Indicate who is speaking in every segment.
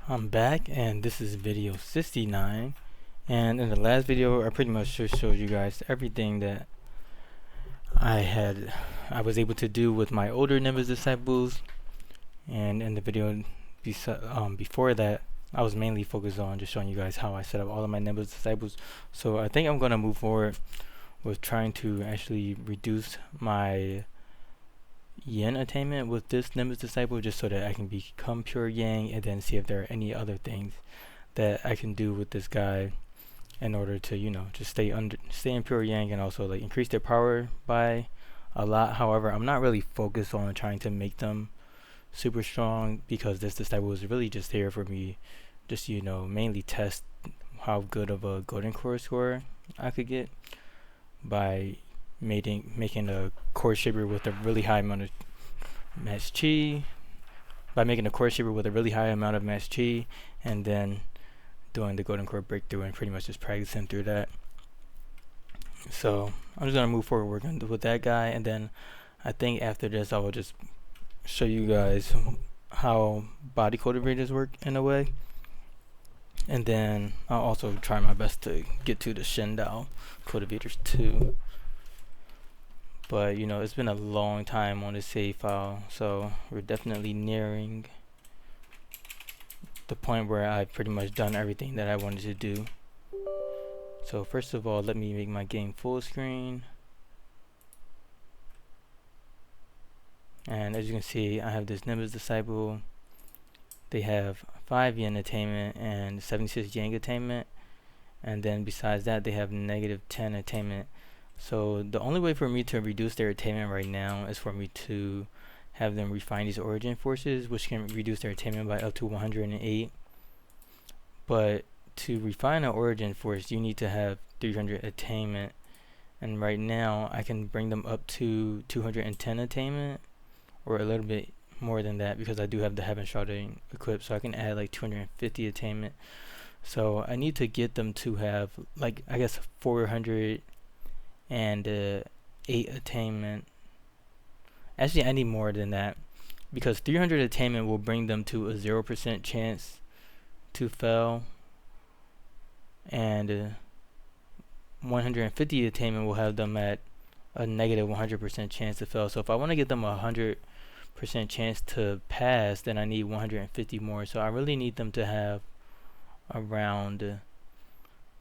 Speaker 1: I'm back, and this is video 69. And in the last video, I pretty much just showed you guys everything that I was able to do with my older Nimbus disciples. And in the video before that, I was mainly focused on just showing you guys how I set up all of my Nimbus disciples. So I think I'm gonna move forward with trying to actually reduce my yin attainment with this Nimbus disciple, just so that I can become pure yang, and then see if there are any other things that I can do with this guy in order to, just stay in pure yang, and also like increase their power by a lot. However, I'm not really focused on trying to make them super strong, because this disciple is really just here for me, just mainly test how good of a golden core score I could get by making a core shaper with a really high amount of match chi, and then doing the golden core breakthrough and pretty much just practicing through that. So I'm just gonna move forward working with that guy, and then I think after this I will just show you guys how body cultivators work in a way, and then I'll also try my best to get to the Shindao cultivators too. But it's been a long time on this save file, so we're definitely nearing the point where I've pretty much done everything that I wanted to do. So first of all, let me make my game full screen. And as you can see, I have this Nimbus disciple. They have 5 yin attainment and 76 yang attainment, and then besides that they have -10 attainment. So the only way for me to reduce their attainment right now is for me to have them refine these origin forces, which can reduce their attainment by up to 108. But to refine an origin force, you need to have 300 attainment, and right now I can bring them up to 210 attainment, or a little bit more than that, because I do have the Heaven Shrouding equipped, so I can add like 250 attainment. So I need to get them to have, like, I guess 408 attainment. Actually, I need more than that, because 300 attainment will bring them to a 0% chance to fail, and 150 attainment will have them at a -100% chance to fail. So if I want to get them a 100% chance to pass, then I need 150 more. So I really need them to have around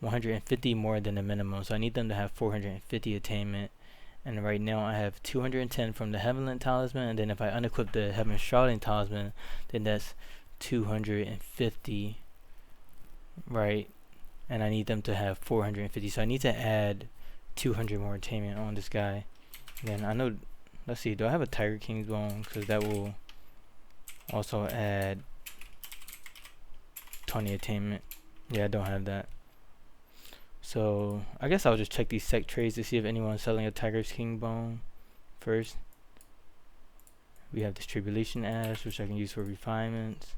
Speaker 1: 150 more than the minimum. So I need them to have 450 attainment, and right now I have 210 from the Heavenland Talisman, and then if I unequip the Heaven Shrouding Talisman, then that's 250, right? And I need them to have 450, so I need to add 200 more attainment on this guy. And then I know, let's see, do I have a Tiger King's Bone? Because that will also add 20 attainment. Yeah, I don't have that. So I guess I'll just check these sect trades to see if anyone's selling a Tiger's King Bone first. We have this Tribulation Ash, which I can use for refinements.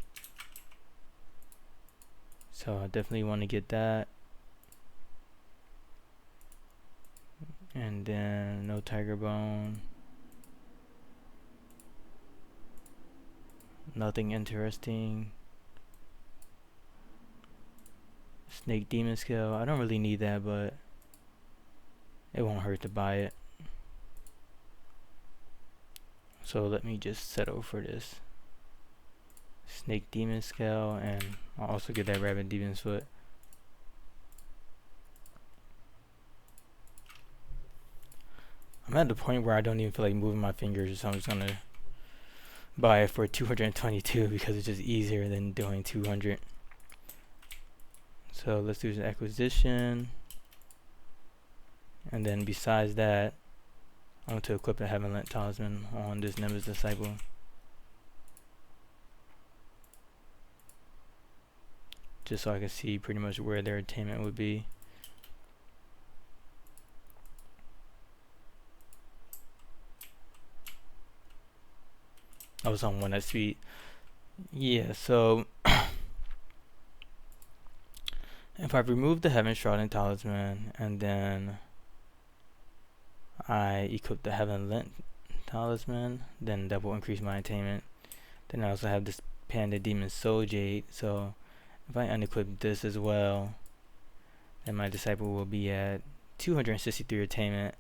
Speaker 1: So I definitely want to get that. And then no Tiger Bone. Nothing interesting. Snake Demon Scale. I don't really need that, but it won't hurt to buy it. So let me just settle for this Snake Demon Scale, and I'll also get that Rabbit Demon's Foot. I'm at the point where I don't even feel like moving my fingers, so I'm just gonna buy it for 222 because it's just easier than doing 200. So let's do an acquisition, and then besides that, I want to equip a Heavenland Talisman on this Nimbus disciple. Just so I can see pretty much where their attainment would be. I was on 1 speed. Yeah, so if I remove the Heaven Shrouding Talisman and then I equip the Heaven Lent Talisman, then that will increase my attainment. Then I also have this Panda Demon Soul Jade. So if I unequip this as well, then my disciple will be at 263 attainment,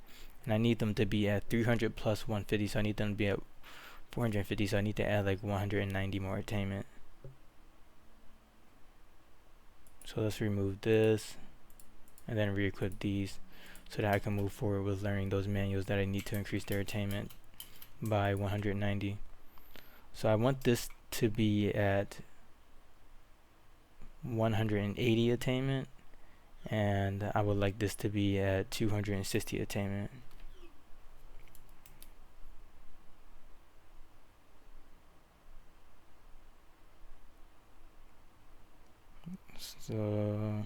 Speaker 1: and I need them to be at 300 plus 150, so I need them to be at 450, so I need to add like 190 more attainment. So let's remove this and then re-equip these so that I can move forward with learning those manuals that I need to increase their attainment by 190. So I want this to be at 180 attainment, and I would like this to be at 260 attainment. So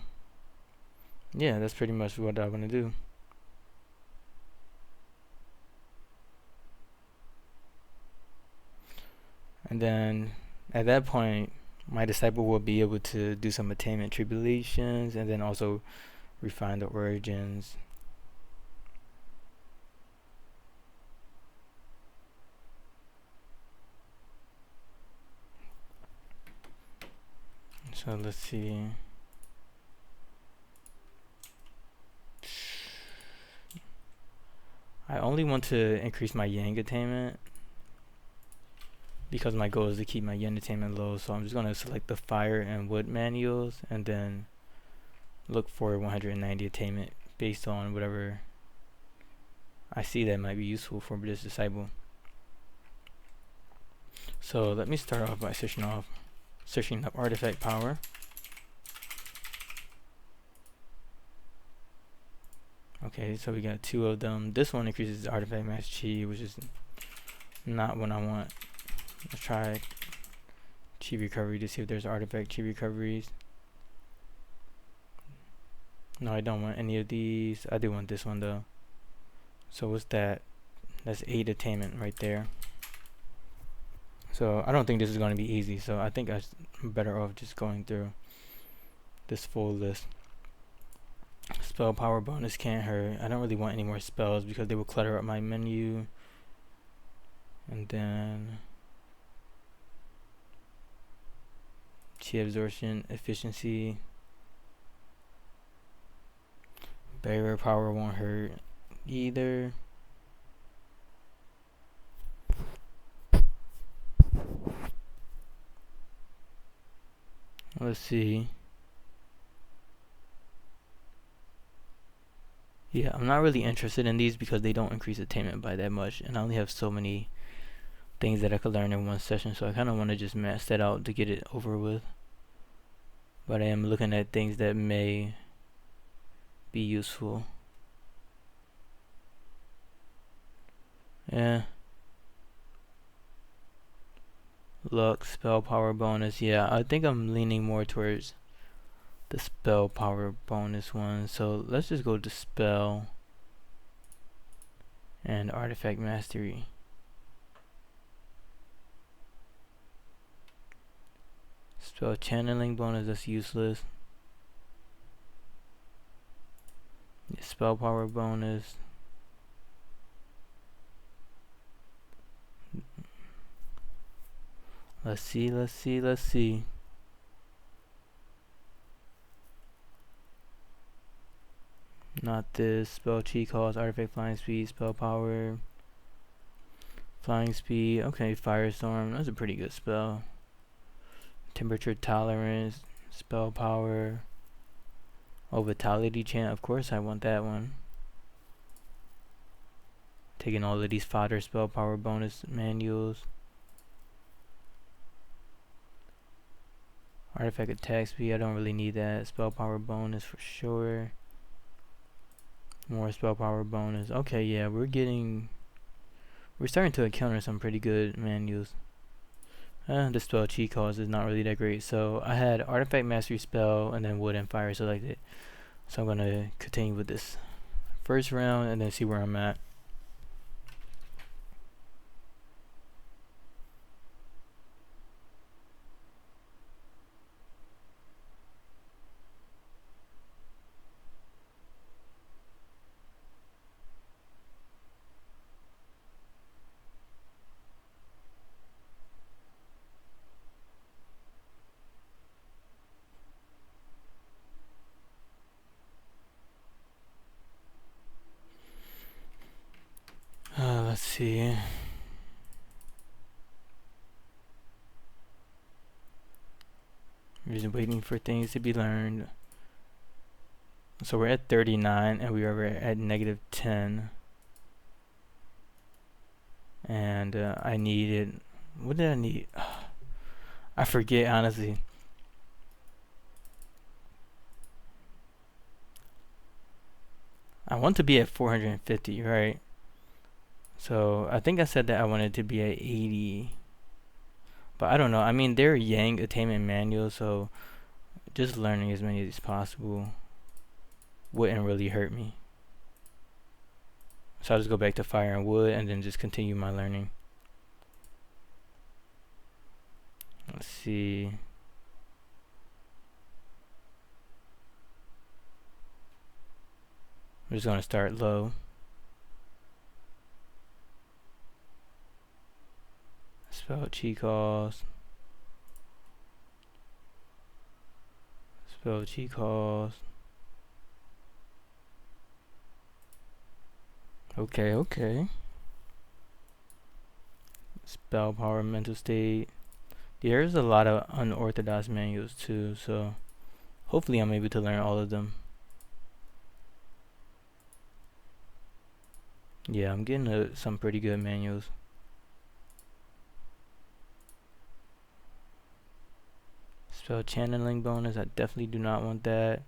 Speaker 1: yeah, that's pretty much what I want to do. And then at that point, my disciple will be able to do some attainment tribulations and then also refine the origins. So let's see. I only want to increase my yang attainment because my goal is to keep my yen attainment low. So I'm just going to select the fire and wood manuals and then look for 190 attainment based on whatever I see that might be useful for this disciple. So let me start off by searching up artifact power. Okay, so we got 2 of them. This one increases the artifact max chi, which is not what I want. Let's try chi recovery to see if there's artifact chi recoveries. No, I don't want any of these. I do want this one though. So what's that? That's 8 attainment right there. So I don't think this is going to be easy, so I think I'm better off just going through this full list. Spell power bonus can't hurt. I don't really want any more spells because they will clutter up my menu. And then chi absorption, efficiency. Barrier power won't hurt either. Let's see. Yeah, I'm not really interested in these because they don't increase attainment by that much, and I only have so many things that I could learn in one session, so I kind of want to just max that out to get it over with. But I am looking at things that may be useful. Yeah. Luck, spell power bonus. Yeah, I think I'm leaning more towards the spell power bonus one. So let's just go to spell and artifact mastery. Spell channeling bonus, that's useless. Spell power bonus. Let's see. Not this. Spell chi cost, artifact flying speed, spell power, flying speed. Okay, firestorm. That's a pretty good spell. Temperature tolerance, spell power. Oh, vitality chant. Of course, I want that one. Taking all of these fodder spell power bonus manuals. Artifact attack speed. I don't really need that. Spell power bonus for sure. More spell power bonus. Okay, yeah, we're starting to encounter some pretty good manuals. The spell chi cost is not really that great. So I had artifact mastery spell and then wood and fire selected. So I'm gonna continue with this first round and then see where I'm at. see. We're just waiting for things to be learned. So we're at 39 and we are at -10. And I needed, what did I need? I forget, honestly. I want to be at 450, right? So I think I said that I wanted to be at 80. But I don't know. I mean, they're Yang attainment manuals, so just learning as many as possible wouldn't really hurt me. So I'll just go back to fire and wood and then just continue my learning. Let's see. I'm just going to start low. Spell cheat calls. Spell cheat calls. Okay. Spell power, mental state. There's a lot of unorthodox manuals too, so hopefully I'm able to learn all of them. Yeah, I'm getting some pretty good manuals. Spell channeling bonus, I definitely do not want that.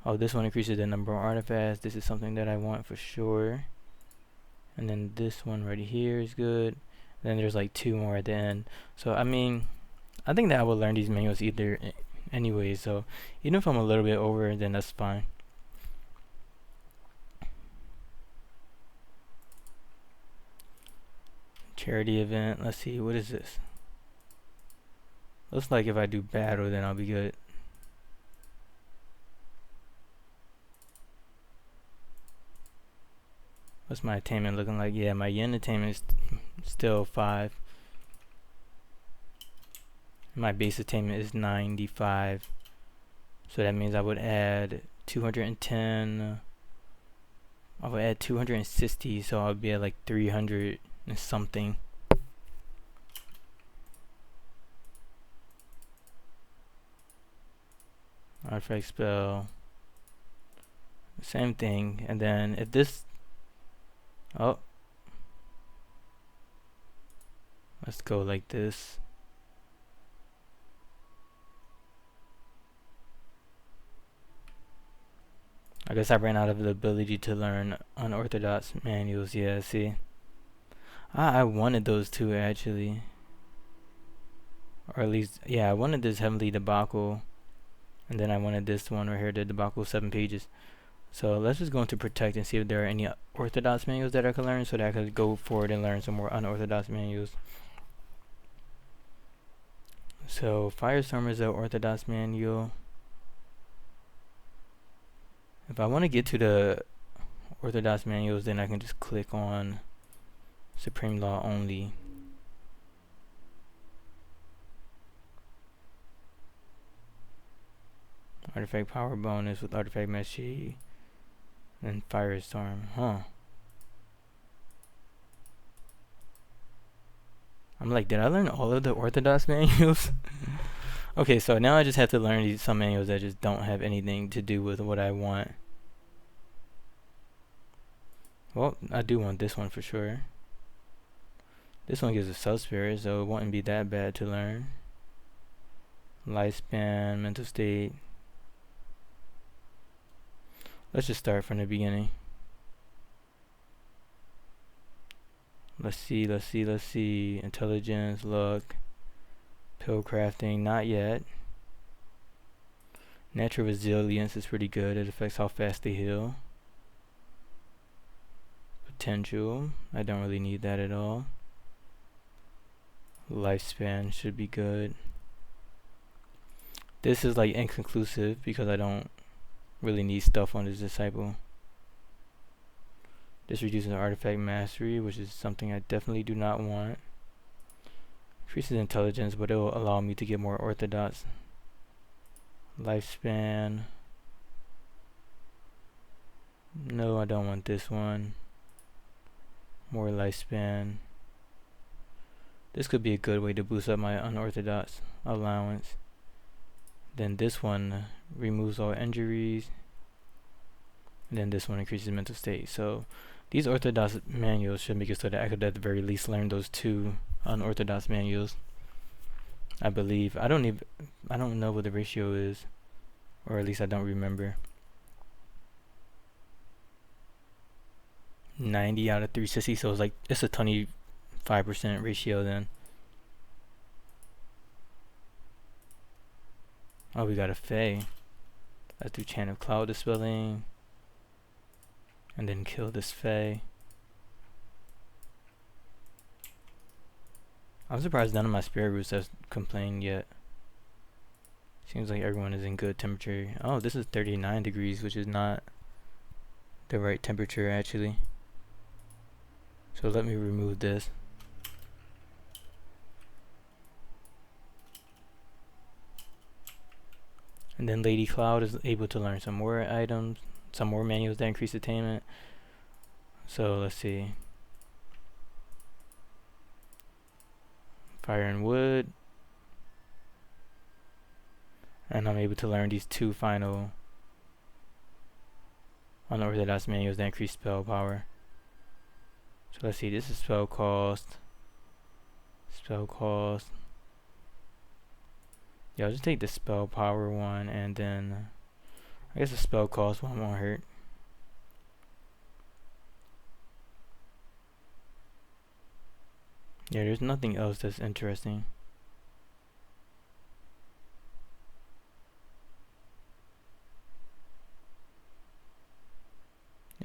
Speaker 1: Oh, this one increases the number of artifacts. This is something that I want for sure. And then this one right here is good. And then there's like 2 more at the end. So I mean, I think that I will learn these manuals either anyway. So even if I'm a little bit over, then that's fine. Charity event. Let's see, what is this? Looks like if I do battle, then I'll be good. What's my attainment looking like? Yeah, my yen attainment is still 5. My base attainment is 95. So that means I would add 210. I would add 260, so I would be at like 300 and something. Artifact spell. Same thing. And then if this... Oh. Let's go like this. I guess I ran out of the ability to learn unorthodox manuals. Yeah, see. I wanted those two actually. Or at least, yeah, I wanted this Heavenly Debacle. And then I wanted this one right here, the Debacle 7 pages. So let's just go into Protect and see if there are any orthodox manuals that I can learn so that I could go forward and learn some more unorthodox manuals. So Firestorm is an orthodox manual. If I want to get to the orthodox manuals, then I can just click on Supreme Law only. Artifact power bonus with artifact mastery and Firestorm. Huh. I'm like, did I learn all of the orthodox manuals? Okay, so now I just have to learn some manuals that just don't have anything to do with what I want. Well, I do want this one for sure. This one gives a Subspirit, so it wouldn't be that bad to learn. Lifespan, mental state. Let's just start from the beginning. Let's see. Intelligence, luck, pill crafting, not yet. Natural resilience is pretty good. It affects how fast they heal. Potential, I don't really need that at all. Lifespan should be good. This is like inconclusive because I don't really need stuff on this disciple. This reduces artifact mastery, which is something I definitely do not want. Increases intelligence, but it will allow me to get more orthodox. Lifespan. No, I don't want this one. more lifespan. This could be a good way to boost up my unorthodox allowance. Then this one removes all injuries. And then this one increases mental state. So these orthodox manuals should make it so that I could at the very least learn those 2 unorthodox manuals, I believe. I don't know what the ratio is, or at least I don't remember. 90 out of 360, so it's a 25% ratio then. Oh, we got a Fae. Let's do Chant of Cloud Dispelling. And then kill this Fae. I'm surprised none of my spirit roots have complained yet. Seems like everyone is in good temperature. Oh, this is 39 degrees, which is not the right temperature actually. So let me remove this. And then Lady Cloud is able to learn some more items, some more manuals that increase attainment. So let's see. Fire and Wood. And I'm able to learn these 2 final unorthodox manuals that increase spell power. So let's see, this is spell cost. Yeah, I'll just take the spell power one, and then I guess the spell cost one won't hurt. Yeah, there's nothing else that's interesting.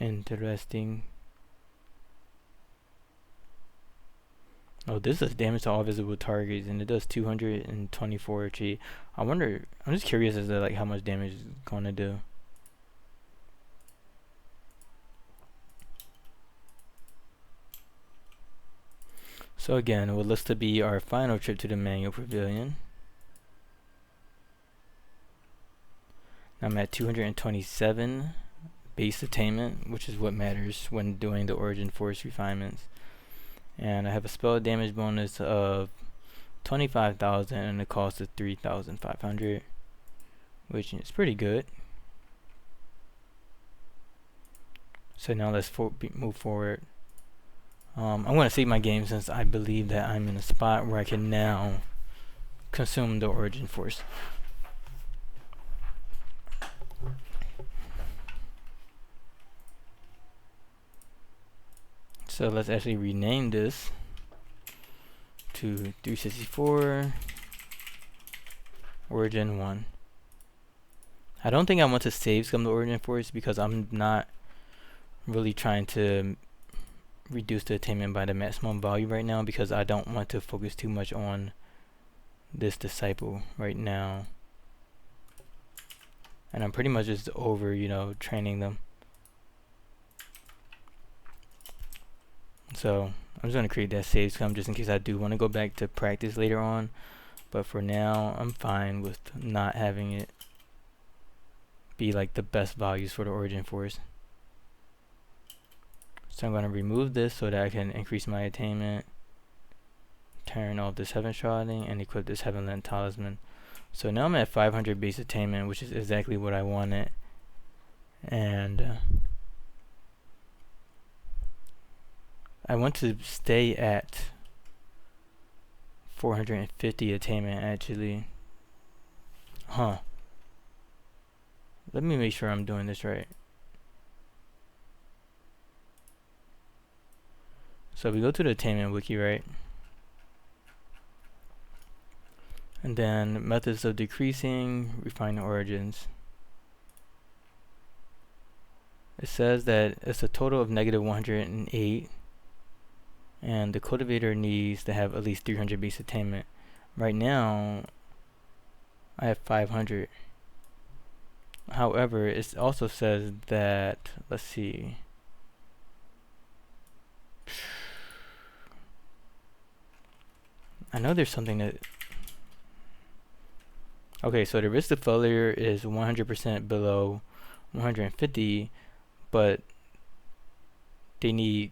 Speaker 1: Interesting. Oh, this does damage to all visible targets, and it does 224 HP. I wonder, I'm just curious as to like how much damage it's gonna do. So again, what looks to be our final trip to the Manual Pavilion. I'm at 227 base attainment, which is what matters when doing the Origin Force refinements. And I have a spell damage bonus of 25,000 and a cost of 3,500, which is pretty good. So now let's move forward. I'm going to save my game since I believe that I'm in a spot where I can now consume the Origin Force. So let's actually rename this to 364 Origin 1. I don't think I want to save scum the Origin Force because I'm not really trying to reduce the attainment by the maximum value right now, because I don't want to focus too much on this disciple right now. And I'm pretty much just over, training them. So I'm just going to create that save scum just in case I do want to go back to practice later on. But for now, I'm fine with not having it be like the best values for the Origin Force. So I'm going to remove this so that I can increase my attainment, turn off this Heaven Shrouding, and equip this Heavenland Talisman. So now I'm at 500 base attainment, which is exactly what I wanted. And I want to stay at 450 attainment actually. Let me make sure I'm doing this right. So we go to the attainment wiki, right? And then methods of decreasing, refine origins. It says that it's a total of negative 108, and the cultivator needs to have at least 300 base attainment. Right now, I have 500. However, it also says that, let's see. I know there's something that... Okay, so the risk of failure is 100% below 150, but they need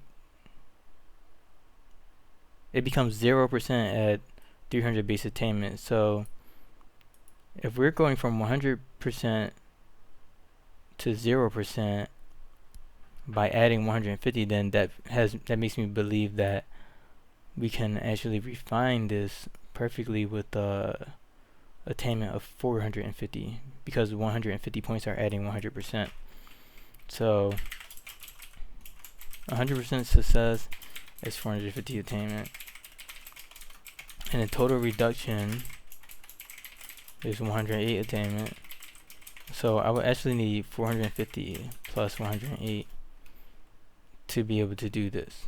Speaker 1: it becomes 0% at 300 base attainment. So if we're going from 100% to 0% by adding 150, then that makes me believe that we can actually refine this perfectly with the attainment of 450, because 150 points are adding 100%. So 100% success is 450 attainment, and the total reduction is 108 attainment. So I would actually need 450 plus 108 to be able to do this.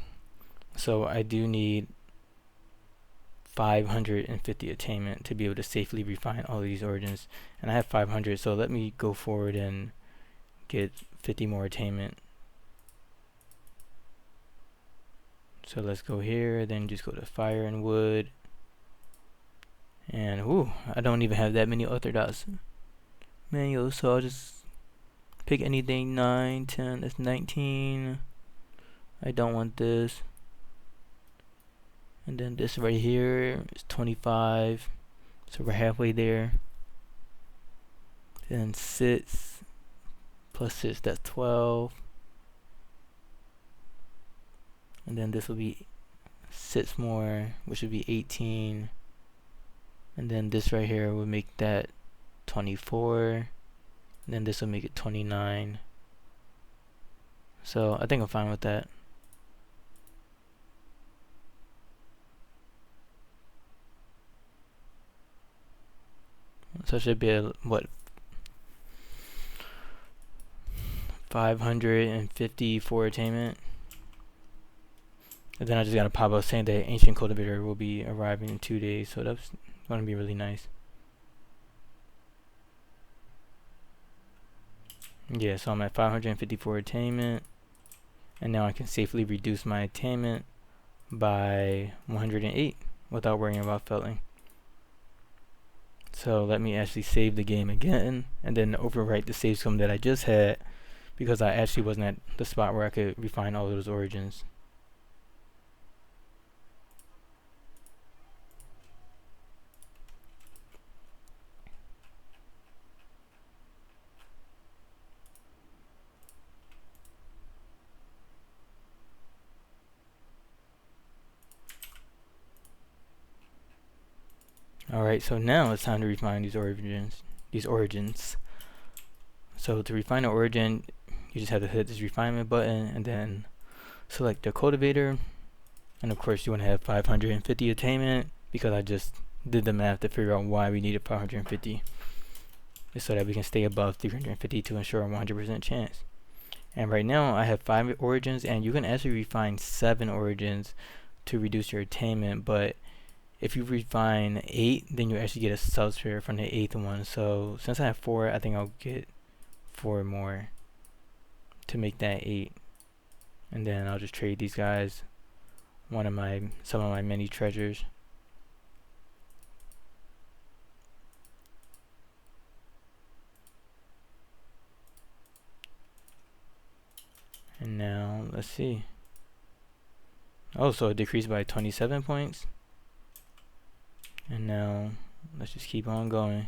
Speaker 1: So I do need 550 attainment to be able to safely refine all of these origins, and I have 500, so let me go forward and get 50 more attainment. So let's go here, then just go to fire and wood, and I don't even have that many orthodox manuals, so I'll just pick anything. 9, 10, that's 19. I don't want this. And then this right here is 25, so we're halfway there. Then 6 plus 6, that's 12. And then this will be 6 more, which would be 18. And then this right here will make that 24. And then this will make it 29. So I think I'm fine with that. So it should be what, 554 attainment. And then I just got a pop-up saying that Ancient Cultivator will be arriving in 2 days, so that's going to be really nice. Yeah, so I'm at 554 attainment, and now I can safely reduce my attainment by 108 without worrying about failing. So let me actually save the game again, and then overwrite the save scum that I just had, because I actually wasn't at the spot where I could refine all of those origins. Alright, so now it's time to refine these origins. So to refine an origin, you just have to hit this refinement button and then select the cultivator. And of course you want to have 550 attainment, because I just did the math to figure out why we needed 550. Just so that we can stay above 350 to ensure a 100% chance. And right now I have 5 origins, and you can actually refine 7 origins to reduce your attainment, but if you refine 8, then you actually get a subsphere from the 8th one. So since I have 4, I think I'll get 4 more to make that 8. And then I'll just trade these guys some of my many treasures. And now let's see. Oh, so it decreased by 27 points. And now let's just keep on going.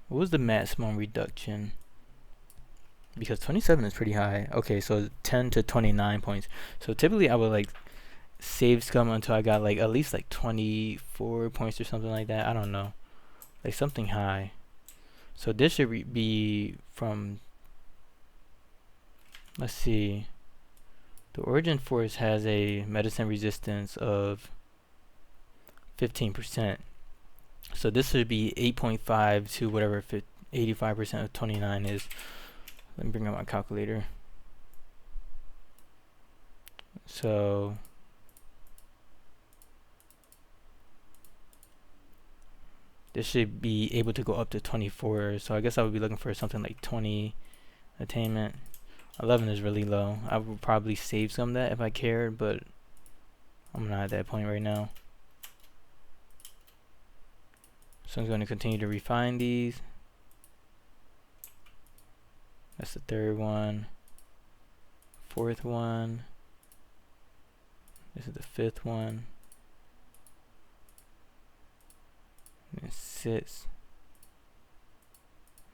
Speaker 1: What was the maximum reduction? Because 27 is pretty high. Okay, so 10 to 29 points. So typically I would like save scum until I got like at least like 24 points or something like that. I don't know, like something high. So this should be from, let's see, the Origin Force has a medicine resistance of 15%. So this should be 8.5 to whatever 85% of 29 is. Let me bring up my calculator. So this should be able to go up to 24. So I guess I would be looking for something like 20 attainment. 11 is really low. I would probably save some of that if I cared, but I'm not at that point right now. So I'm going to continue to refine these. That's the 3rd one, 4th one, This is the 5th one. And 6.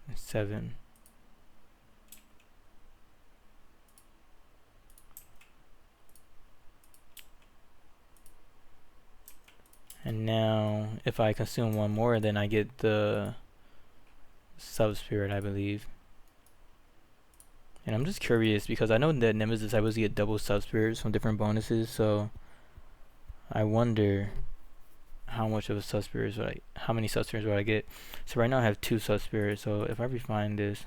Speaker 1: And 7. And now, if I consume one more, then I get the sub-spirit, I believe. And I'm just curious, because I know that Nimbus disciples get double sub-spirits from different bonuses, so I wonder how much of a sub-spirit how many sub-spirits would I get. So right now I have 2 sub-spirits, so if I refine this,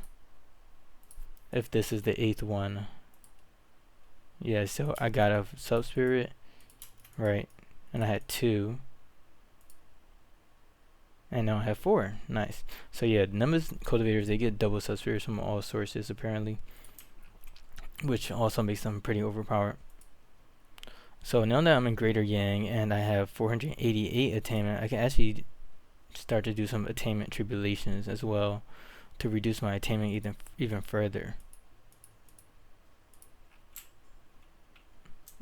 Speaker 1: if this is the 8th one, yeah, so I got a sub-spirit, right, and I had 2. And now I have 4. Nice. So yeah, Nimbus cultivators, they get double sub-spirits from all sources apparently, which also makes them pretty overpowered. So now that I'm in Greater Yang and I have 488 attainment, I can actually start to do some Attainment Tribulations as well to reduce my attainment even further.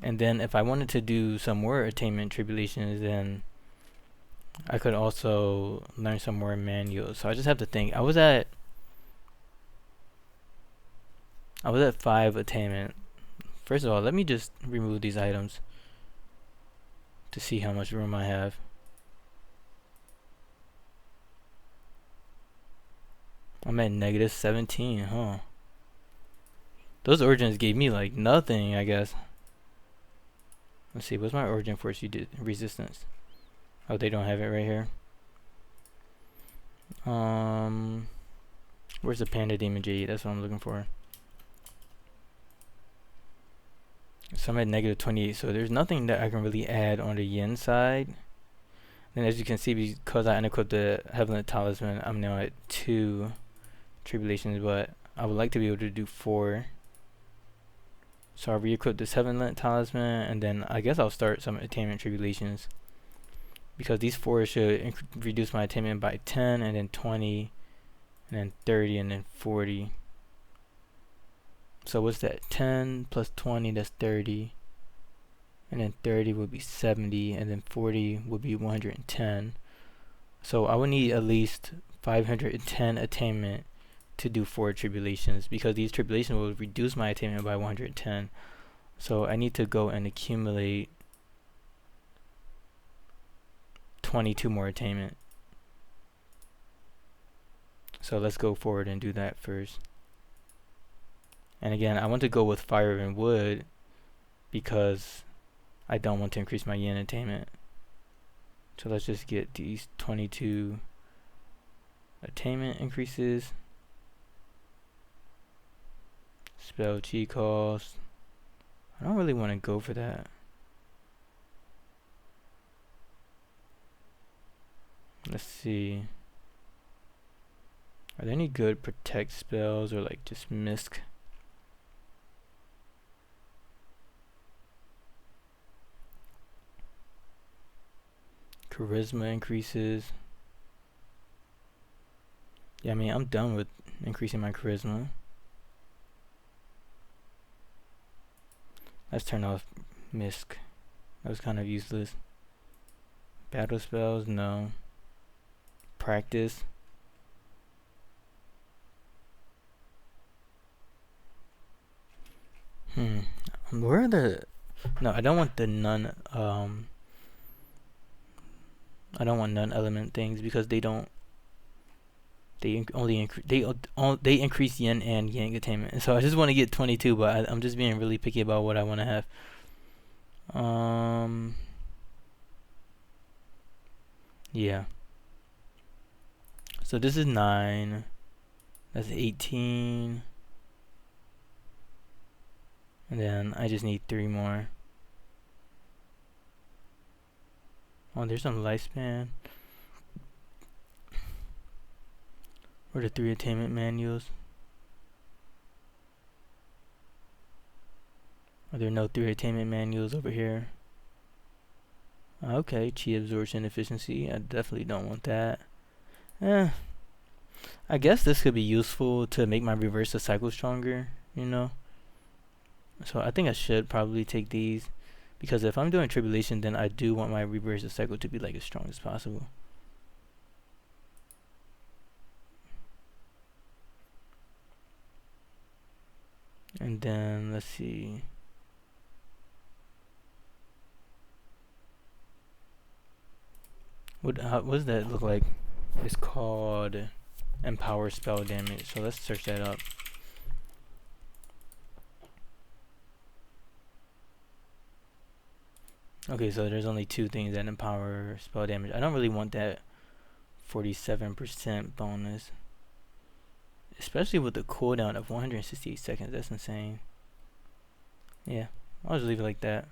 Speaker 1: And then if I wanted to do some more Attainment Tribulations, then I could also learn some more manuals. So I just have to think. I was at 5 attainment. First of all, let me just remove these items to see how much room I have. I'm at negative 17, huh? Those origins gave me like nothing, I guess. Let's see, what's my origin force resistance? Oh, they don't have it right here. Where's the Panda Demon Jade? That's what I'm looking for. So I'm at negative 28, so there's nothing that I can really add on the yin side. And as you can see, because I unequipped the Heavenly Talisman, I'm now at 2 tribulations, but I would like to be able to do 4. So I'll re-equip this Heavenly Talisman, and then I guess I'll start some Attainment Tribulations, because these 4 should reduce my attainment by 10, and then 20, and then 30, and then 40. So what's that? 10 plus 20, that's 30. And then 30 would be 70, and then 40 would be 110. So I would need at least 510 attainment to do 4 tribulations, because these tribulations will reduce my attainment by 110. So I need to go and accumulate 22 more attainment. So let's go forward and do that first. And again, I want to go with fire and wood because I don't want to increase my yin attainment. So let's just get these 22 attainment increases. Spell chi cost. I don't really want to go for that. Let's see. Are there any good protect spells or like just misc? Charisma increases. Yeah, I mean, I'm done with increasing my charisma. Let's turn off misc. That was kind of useless. Battle spells, no. Practice. Where are the... No, I don't want the none... I don't want non-element things because they don't. They increase yin and yang attainment. So I just want to get 22, but I'm just being really picky about what I want to have. Yeah. So this is 9. That's 18. And then I just need 3 more. Oh, there's some lifespan. Or the 3 attainment manuals. Are there no 3 attainment manuals over here? Okay, chi absorption efficiency. I definitely don't want that. I guess this could be useful to make my reverse cycle stronger, you know? So I think I should probably take these. Because if I'm doing tribulation, then I do want my reversal cycle to be like as strong as possible. And then let's see. What does that look like? It's called Empower Spell Damage. So let's search that up. Okay, so there's only 2 things that empower spell damage. I don't really want that 47% bonus, especially with the cooldown of 168 seconds. That's insane. Yeah, I'll just leave it like that.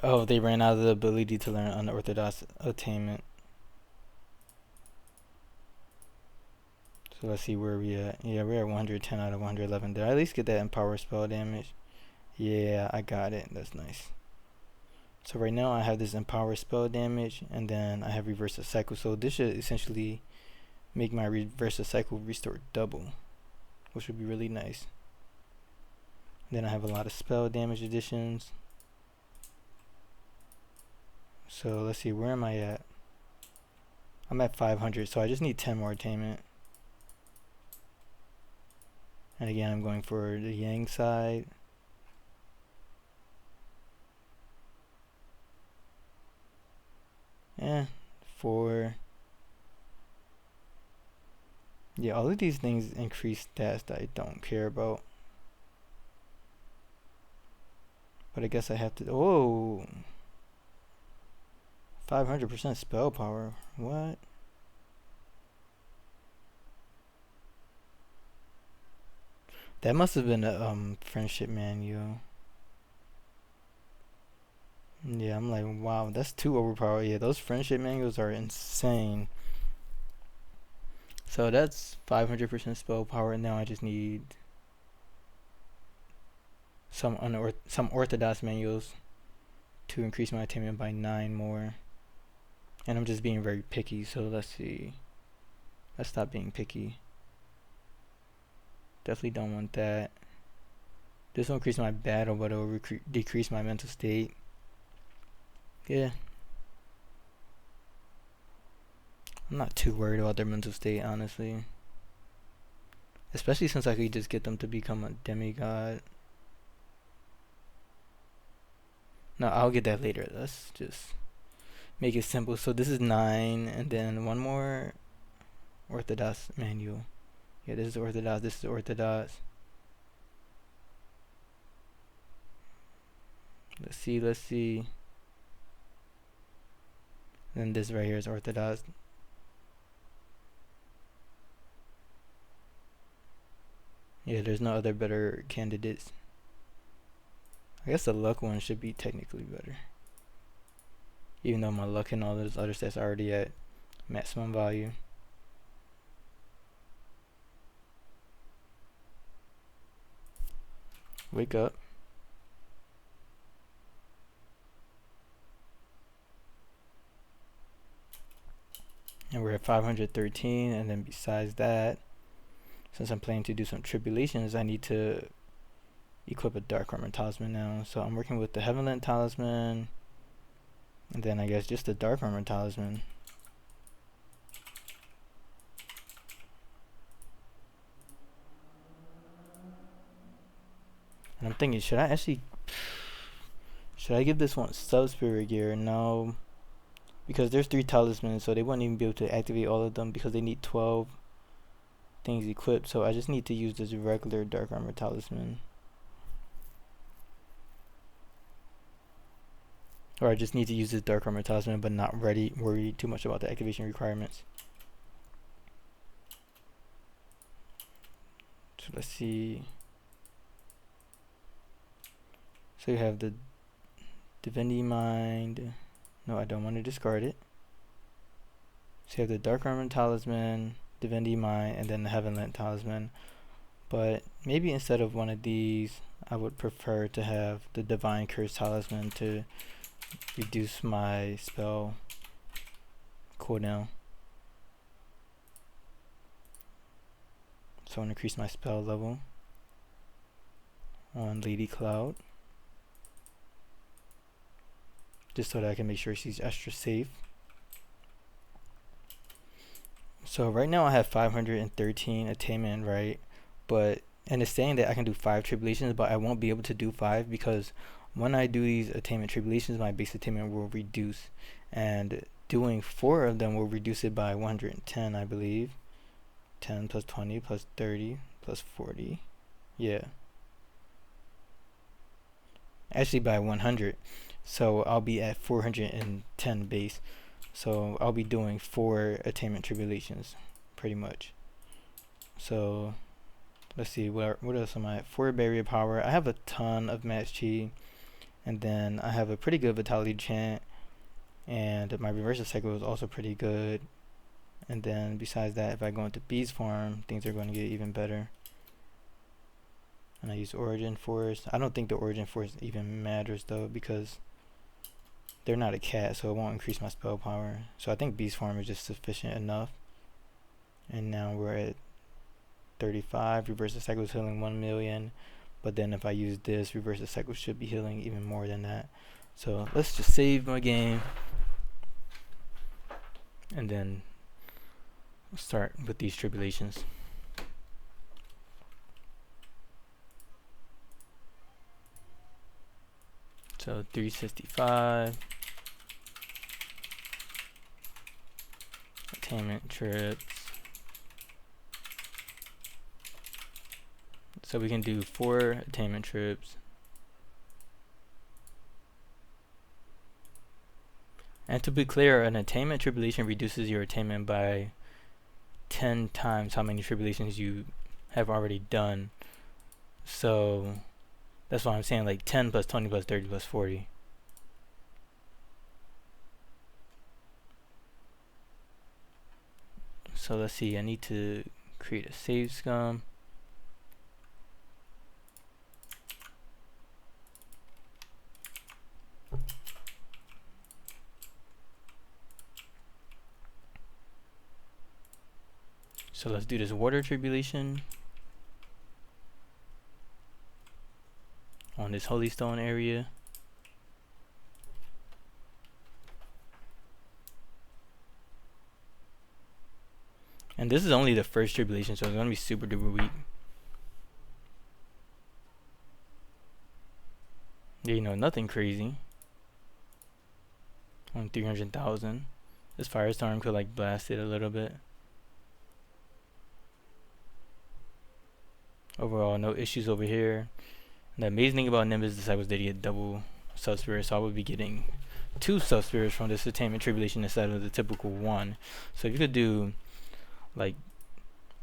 Speaker 1: Oh, they ran out of the ability to learn unorthodox attainment. So let's see where we at. Yeah, we're at 110 out of 111. Did I at least get that empower spell damage? Yeah, I got it. That's nice. So right now I have this empower spell damage, and then I have reverse the cycle. So this should essentially make my reverse the cycle restore double, which would be really nice. And then I have a lot of spell damage additions. So let's see, where am I at? I'm at 500, so I just need 10 more attainment. And again, I'm going for the yang side. Eh, 4. Yeah, all of these things increase stats that I don't care about. But I guess I have to. Oh, 500% spell power. What? That must have been a friendship manual. Yeah, I'm like, wow, that's too overpowered. Yeah, those friendship manuals are insane. So that's 500% spell power. Now I just need some orthodox manuals to increase my attainment by 9 more. And I'm just being very picky, so let's see. Let's stop being picky. Definitely don't want that. This will increase my battle, but it will decrease my mental state. Yeah. I'm not too worried about their mental state, honestly. Especially since I could just get them to become a demigod. No, I'll get that later. Let's just make it simple. So this is 9, and then one more orthodox manual. Yeah, this is orthodox, this is orthodox. Let's see. Then this right here is orthodox. Yeah, there's no other better candidates. I guess the luck one should be technically better. Even though my luck and all those other stats are already at maximum value. Wake up. And we're at 513, and then besides that, since I'm planning to do some tribulations, I need to equip a dark armor talisman now. So I'm working with the Heavenland talisman, and then I guess just the dark armor talisman. And I'm thinking, should I give this one sub spirit gear? No, because there's 3 talismans, so they wouldn't even be able to activate all of them because they need 12 things equipped. So I just need to use this regular dark armor talisman, or I just need to use this dark armor talisman, but not worry too much about the activation requirements. So let's see. So you have the Divinity Mind. No, I don't want to discard it. So you have the Dark Armor Talisman, Divinity Mind, and then the Heavenland Talisman. But maybe instead of one of these, I would prefer to have the Divine Curse Talisman to reduce my spell cooldown. So I'll increase my spell level on Lady Cloud, just so that I can make sure she's extra safe. So right now I have 513 attainment, right? And it's saying that I can do 5 tribulations, but I won't be able to do 5 because when I do these attainment tribulations, my base attainment will reduce, and doing 4 of them will reduce it by 110, I believe. 10 plus 20 plus 30 plus 40. Yeah. Actually by 100. So I'll be at 410 base. So I'll be doing 4 attainment tribulations, pretty much. So let's see, what else am I at? 4 barrier power. I have a ton of max chi, and then I have a pretty good vitality chant, and my reversal cycle is also pretty good. And then besides that, if I go into beast farm, things are going to get even better. And I use origin force. I don't think the origin force even matters though, because they're not a cat, so it won't increase my spell power. So I think beast farm is just sufficient enough. And now we're at 35. Reverse the cycle is healing 1 million, but then if I use this, reverse the cycle should be healing even more than that. So let's just save my game, and then start with these tribulations. So 365 attainment trips. So we can do 4 attainment trips. And to be clear, an attainment tribulation reduces your attainment by 10 times how many tribulations you have already done. So that's why I'm saying like 10 plus 20 plus 30 plus 40. So let's see, I need to create a save scum. So let's do this water tribulation on this holy stone area. And this is only the first tribulation, so it's going to be super duper weak. Yeah, you know, nothing crazy. On 300,000. This firestorm could like blast it a little bit. Overall, no issues over here. And the amazing thing about Nimbus Disciples, they get double sub-spirits, so I would be getting 2 sub-spirits from this attainment tribulation instead of the typical 1. So if you could do like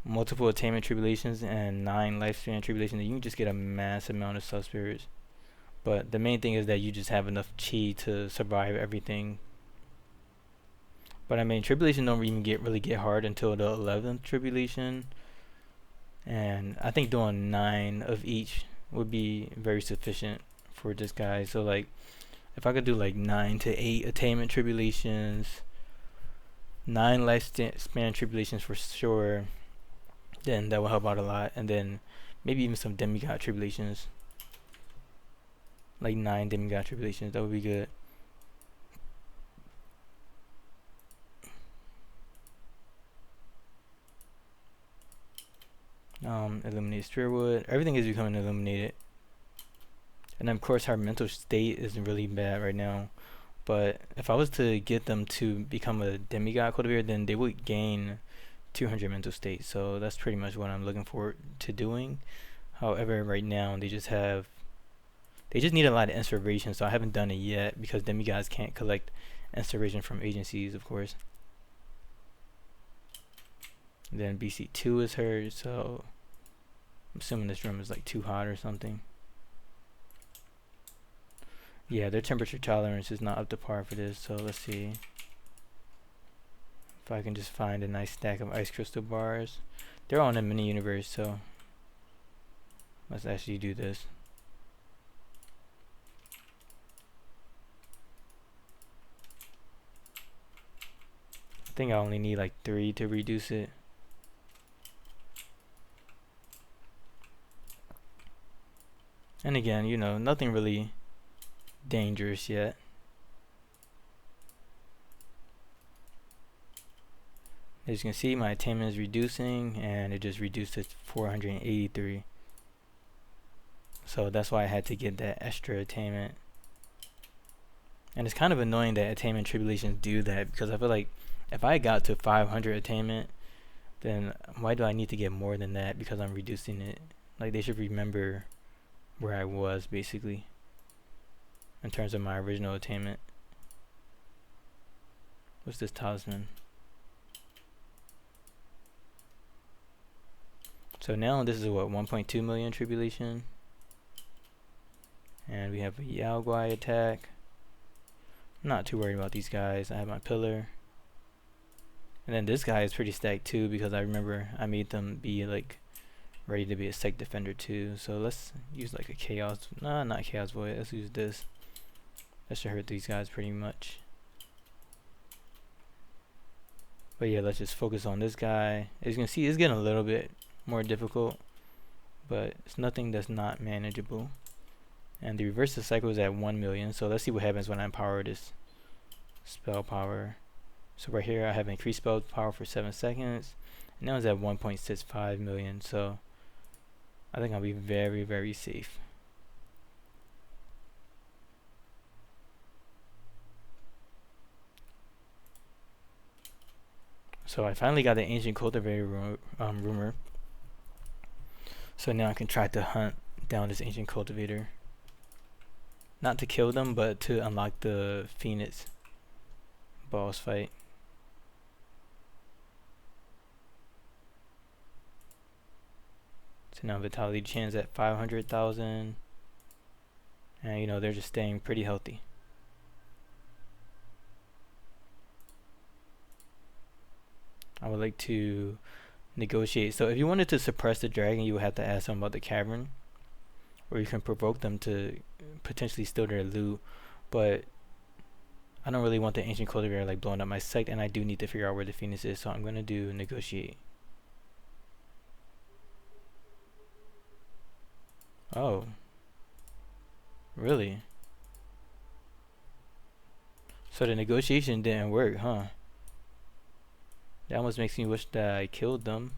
Speaker 1: multiple attainment tribulations and 9 lifespan tribulations, then you can just get a massive amount of sub-spirits. But the main thing is that you just have enough chi to survive everything. But I mean, tribulation don't even really get hard until the 11th tribulation. And I think doing 9 of each would be very sufficient for this guy. So like, if I could do like 9 to 8 attainment tribulations, 9 lifespan tribulations for sure, then that will help out a lot. And then maybe even some demigod tribulations, like 9 demigod tribulations, that would be good. Illuminate Spearwood. Everything is becoming illuminated. And then of course our mental state is really bad right now. But if I was to get them to become a demigod cultivator, then they would gain 200 mental state. So that's pretty much what I'm looking forward to doing. However, right now they just need a lot of inspiration, so I haven't done it yet because demigods can't collect inspiration from agencies, of course. Then BC2 is hers, so I'm assuming this room is like too hot or something. Yeah, their temperature tolerance is not up to par for this, so let's see if I can just find a nice stack of ice crystal bars. They're all in a mini universe, so let's actually do this. I think I only need like 3 to reduce it. And again, you know, nothing really dangerous yet. As you can see, my attainment is reducing, and it just reduced to 483. So that's why I had to get that extra attainment. And it's kind of annoying that Attainment Tribulations do that, because I feel like if I got to 500 attainment, then why do I need to get more than that because I'm reducing it? Like, they should remember where I was, basically, in terms of my original attainment. What's this talisman? So now this is what, 1.2 million tribulation. And we have a Yao Guai attack. I'm not too worried about these guys. I have my pillar. And then this guy is pretty stacked too, because I remember I made them be like ready to be a psych defender too. So let's use like a chaos, not chaos void, let's use this. That should hurt these guys pretty much. But yeah, let's just focus on this guy. As you can see, it's getting a little bit more difficult, but it's nothing that's not manageable. And the reverse of cycle is at 1 million. So let's see what happens when I empower this spell power. So right here I have increased spell power for 7 seconds. And now it's at 1.65 million. So I think I'll be very, very safe. So I finally got the ancient cultivator rumor. So now I can try to hunt down this ancient cultivator. Not to kill them, but to unlock the Phoenix boss fight. So now vitality chance at 500,000. And you know, they're just staying pretty healthy. I would like to negotiate. So if you wanted to suppress the dragon, you would have to ask them about the cavern, or you can provoke them to potentially steal their loot. But I don't really want the ancient cultivator like blowing up my site, and I do need to figure out where the Phoenix is, so I'm gonna do negotiate. Oh, really? So the negotiation didn't work, huh? That almost makes me wish that I killed them.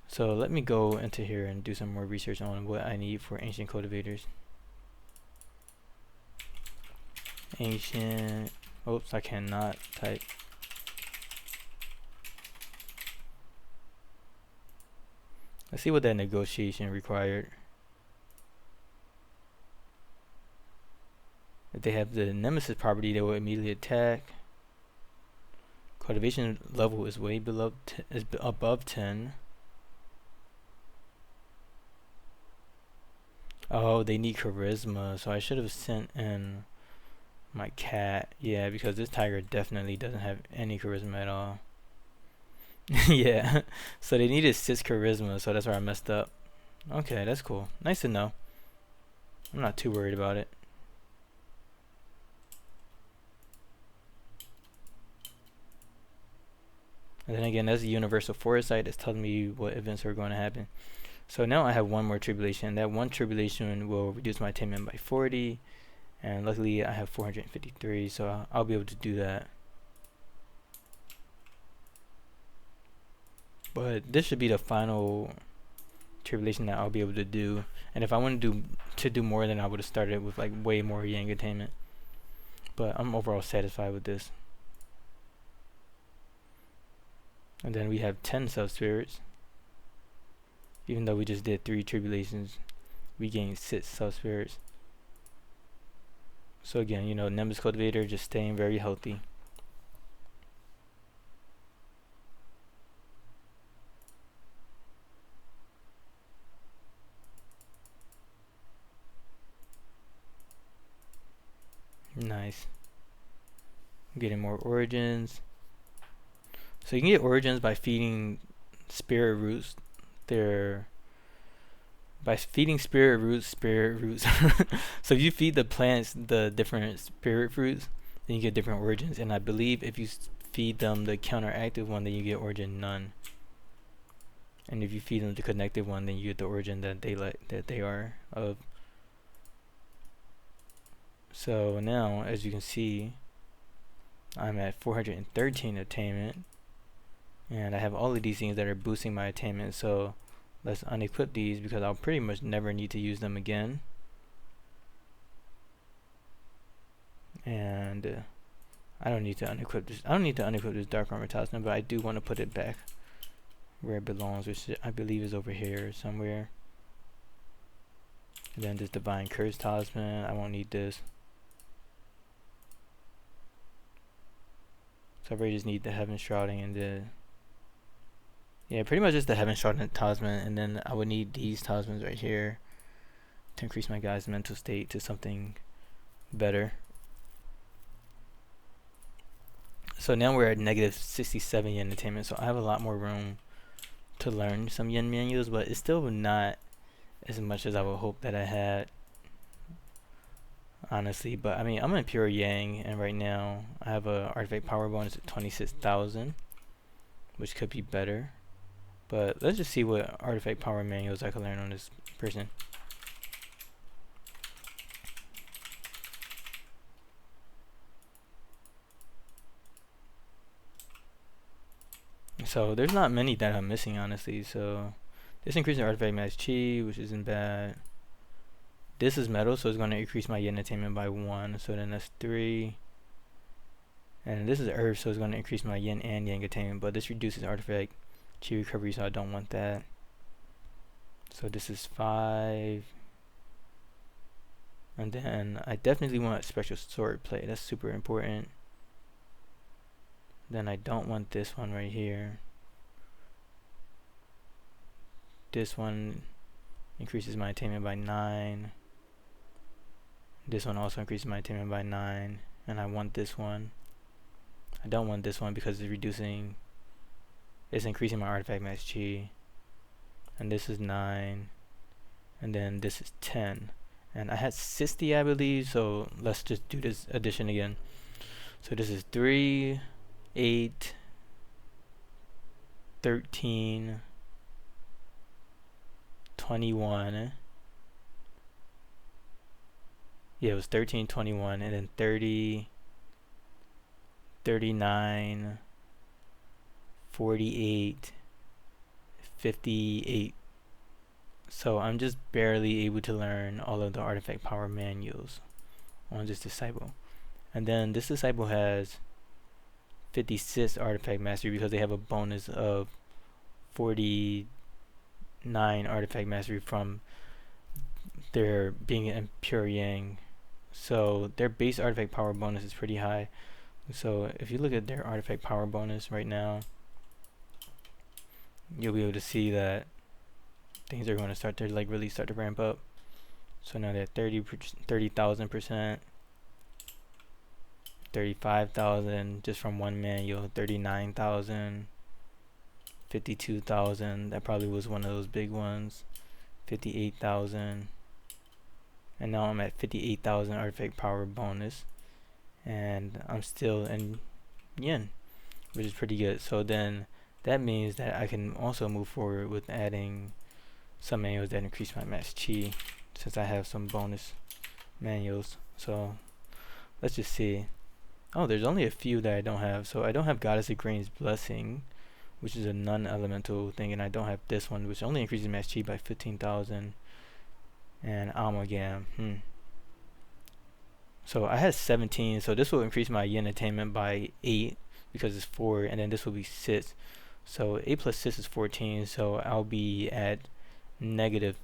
Speaker 1: So let me go into here and do some more research on what I need for ancient cultivators. Ancient, oops, I cannot type. Let's see what that negotiation required. If they have the Nemesis property, they will immediately attack. Cultivation level is way below is above 10. Oh, they need charisma, so I should have sent in my cat. Yeah, because this tiger definitely doesn't have any charisma at all. Yeah, so they needed 6 charisma, so that's where I messed up. Okay, that's cool. Nice to know. I'm not too worried about it. And then again, that's a universal foresight that's telling me what events are going to happen. So now I have one more tribulation. That one tribulation will reduce my attainment by 40. And luckily I have 453, so I'll be able to do that. But this should be the final tribulation that I'll be able to do. And if I wanted to do more, then I would have started with like way more Yang attainment. But I'm overall satisfied with this. And then we have 10 sub-spirits. Even though we just did 3 tribulations, we gained 6 sub-spirits. So again, you know, Nimbus Cultivator just staying very healthy. Nice. I'm getting more origins. So you can get origins by feeding spirit roots. By feeding spirit roots. So if you feed the plants the different spirit fruits, then you get different origins. And I believe if you feed them the counteractive one, then you get origin none. And if you feed them the connective one, then you get the origin that they are of. So now, as you can see, I'm at 413 attainment, and I have all of these things that are boosting my attainment. So let's unequip these because I'll pretty much never need to use them again. And I don't need to unequip this. I don't need to unequip this dark armor talisman, but I do want to put it back where it belongs, which I believe is over here somewhere. And then this divine curse talisman, I won't need this. So I really just need the heaven shrouding and the pretty much just the heaven shrouding talisman, and then I would need these talismans right here to increase my guy's mental state to something better. So now we're at negative 67 yen attainment, so I have a lot more room to learn some yen manuals, but it's still not as much as I would hope that I had, honestly. But I mean, I'm in pure yang, and right now I have a artifact power bonus at 26,000, which could be better. But let's just see what artifact power manuals I can learn on this person. So there's not many that I'm missing, honestly. So this increases artifact max chi, which isn't bad. This is metal, so it's going to increase my yen attainment by 1, so then that's 3. And this is earth, so it's going to increase my yen and yang attainment, but this reduces artifact chi recovery, so I don't want that. So this is 5. And then I definitely want spectral sword plate. That's super important. Then I don't want this one right here. This one increases my attainment by 9. This one also increases my attainment by 9. And I want this one. I don't want this one because it's increasing my artifact max chi. And this is 9. And then this is 10. And I had 60, I believe, so let's just do this addition again. So this is 3, 8, 13, 21. Yeah, it was 13, 21, and then 30, 39, 48, 58. So I'm just barely able to learn all of the artifact power manuals on this disciple. And then this disciple has 56 artifact mastery because they have a bonus of 49 artifact mastery from their being in pure yang. So their base artifact power bonus is pretty high. So if you look at their artifact power bonus right now, you'll be able to see that things are going to start to really start to ramp up. So now they're 30,000%, 35,000 just from one manual, 39,000, 52,000. That probably was one of those big ones. 58,000, and now I'm at 58,000 artifact power bonus, and I'm still in yen, which is pretty good. So then that means that I can also move forward with adding some manuals that increase my max chi, since I have some bonus manuals. So let's just see. Oh, there's only a few that I don't have. So I don't have Goddess of Grain's Blessing, which is a non-elemental thing, and I don't have this one, which only increases max chi by 15,000. And Amalgam. So I had 17, so this will increase my yen attainment by 8 because it's 4, and then this will be 6. So 8 plus 6 is 14, so I'll be at negative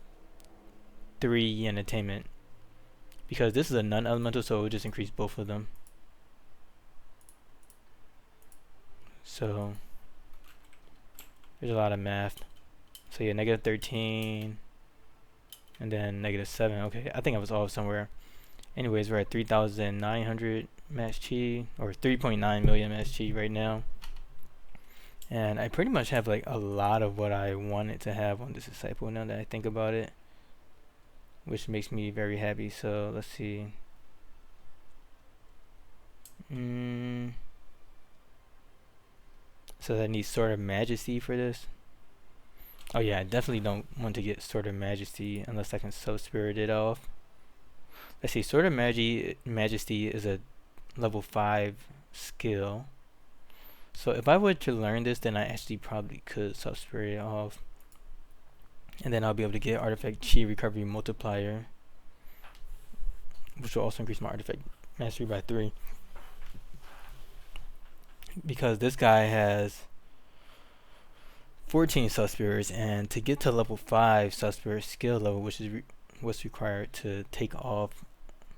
Speaker 1: 3 yen attainment. Because this is a non-elemental, so it will just increase both of them. So there's a lot of math. So yeah, negative 13, and then negative 7. Okay, I think I was off somewhere. Anyways, we're at 3,900 max chi, or 3.9 million max chi right now. And I pretty much have like a lot of what I wanted to have on this disciple now that I think about it, which makes me very happy. So let's see. So I need Sword of Majesty for this. Oh yeah, I definitely don't want to get Sword of Majesty unless I can sub-spirit it off. Let's see, Sword of Majesty is a level 5 skill. So if I were to learn this, then I actually probably could sub-spirit it off. And then I'll be able to get Artifact Chi Recovery Multiplier, which will also increase my Artifact Mastery by 3. Because this guy has 14 sub-spirits, and to get to level 5 sub-spirit skill level, which is what's required to take off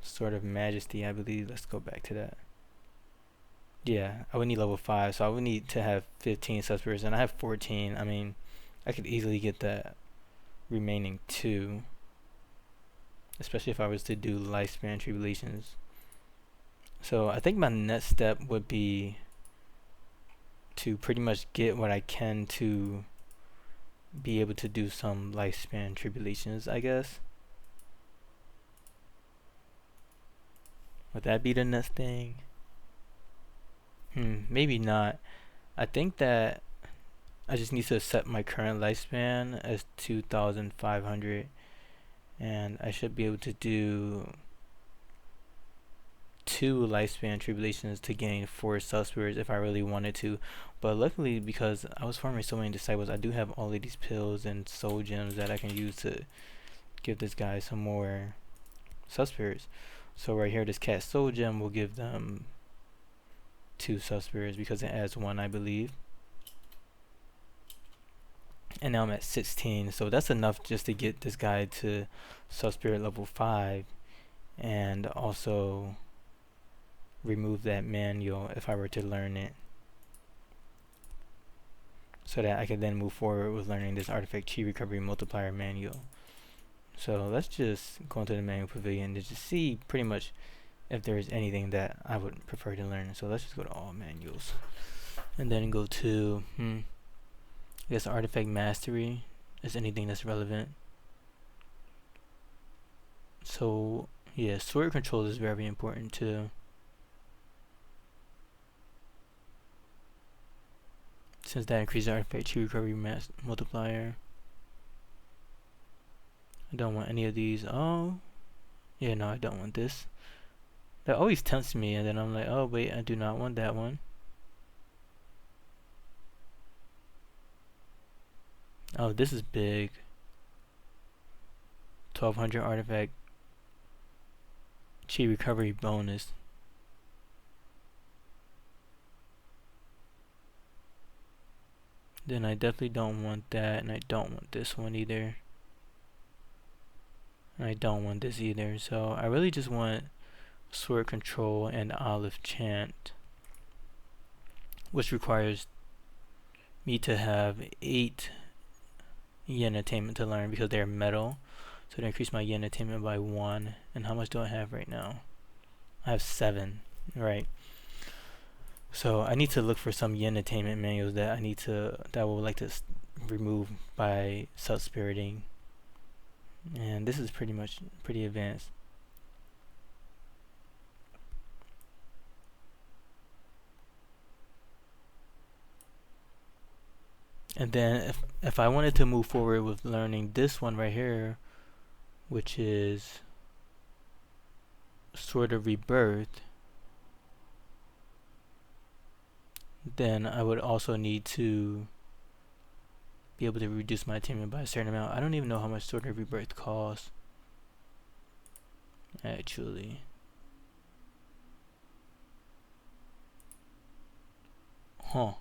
Speaker 1: Sword of Majesty, I believe. Let's go back to that. Yeah, I would need level 5, so I would need to have 15 sub-spirits, and I have 14. I mean, I could easily get that remaining 2, especially if I was to do Lifespan Tribulations. So I think my next step would be to pretty much get what I can to be able to do some Lifespan Tribulations, I guess. Would that be the next thing? Maybe not. I think that I just need to set my current lifespan as 2,500, and I should be able to do 2 Lifespan Tribulations to gain 4 sub-spirits if I really wanted to. But luckily, because I was farming so many disciples, I do have all of these pills and soul gems that I can use to give this guy some more sub-spirits. So right here, this cat soul gem will give them 2 sub-spirits because it adds 1, I believe. And now I'm at 16, so that's enough just to get this guy to sub-spirit level 5, and also remove that manual if I were to learn it, so that I could then move forward with learning this Artifact Chi Recovery Multiplier manual. So let's just go into the manual pavilion to just see pretty much if there is anything that I would prefer to learn. So let's just go to all manuals, and then go to I guess Artifact Mastery is anything that's relevant. So yeah, sword control is very important too, since that increases Artifact Chi Recovery Multiplier. I don't want any of these. Oh yeah, no, I don't want this. That always tempts me, and then I'm like, oh wait, I do not want that one. Oh, this is big. 1200 Artifact Chi Recovery bonus. Then I definitely don't want that, and I don't want this one either. And I don't want this either. So I really just want Sword Control and Olive Chant, which requires me to have 8 yen attainment to learn because they're metal. So to increase my yen attainment by 1. And how much do I have right now? I have 7, right? So I need to look for some yen attainment manuals that I would like to remove by sub-spiriting. And this is pretty advanced. And then if I wanted to move forward with learning this one right here, which is Sword of Rebirth, then I would also need to be able to reduce my attainment by a certain amount. I don't even know how much Sword of Rebirth costs, actually. Huh.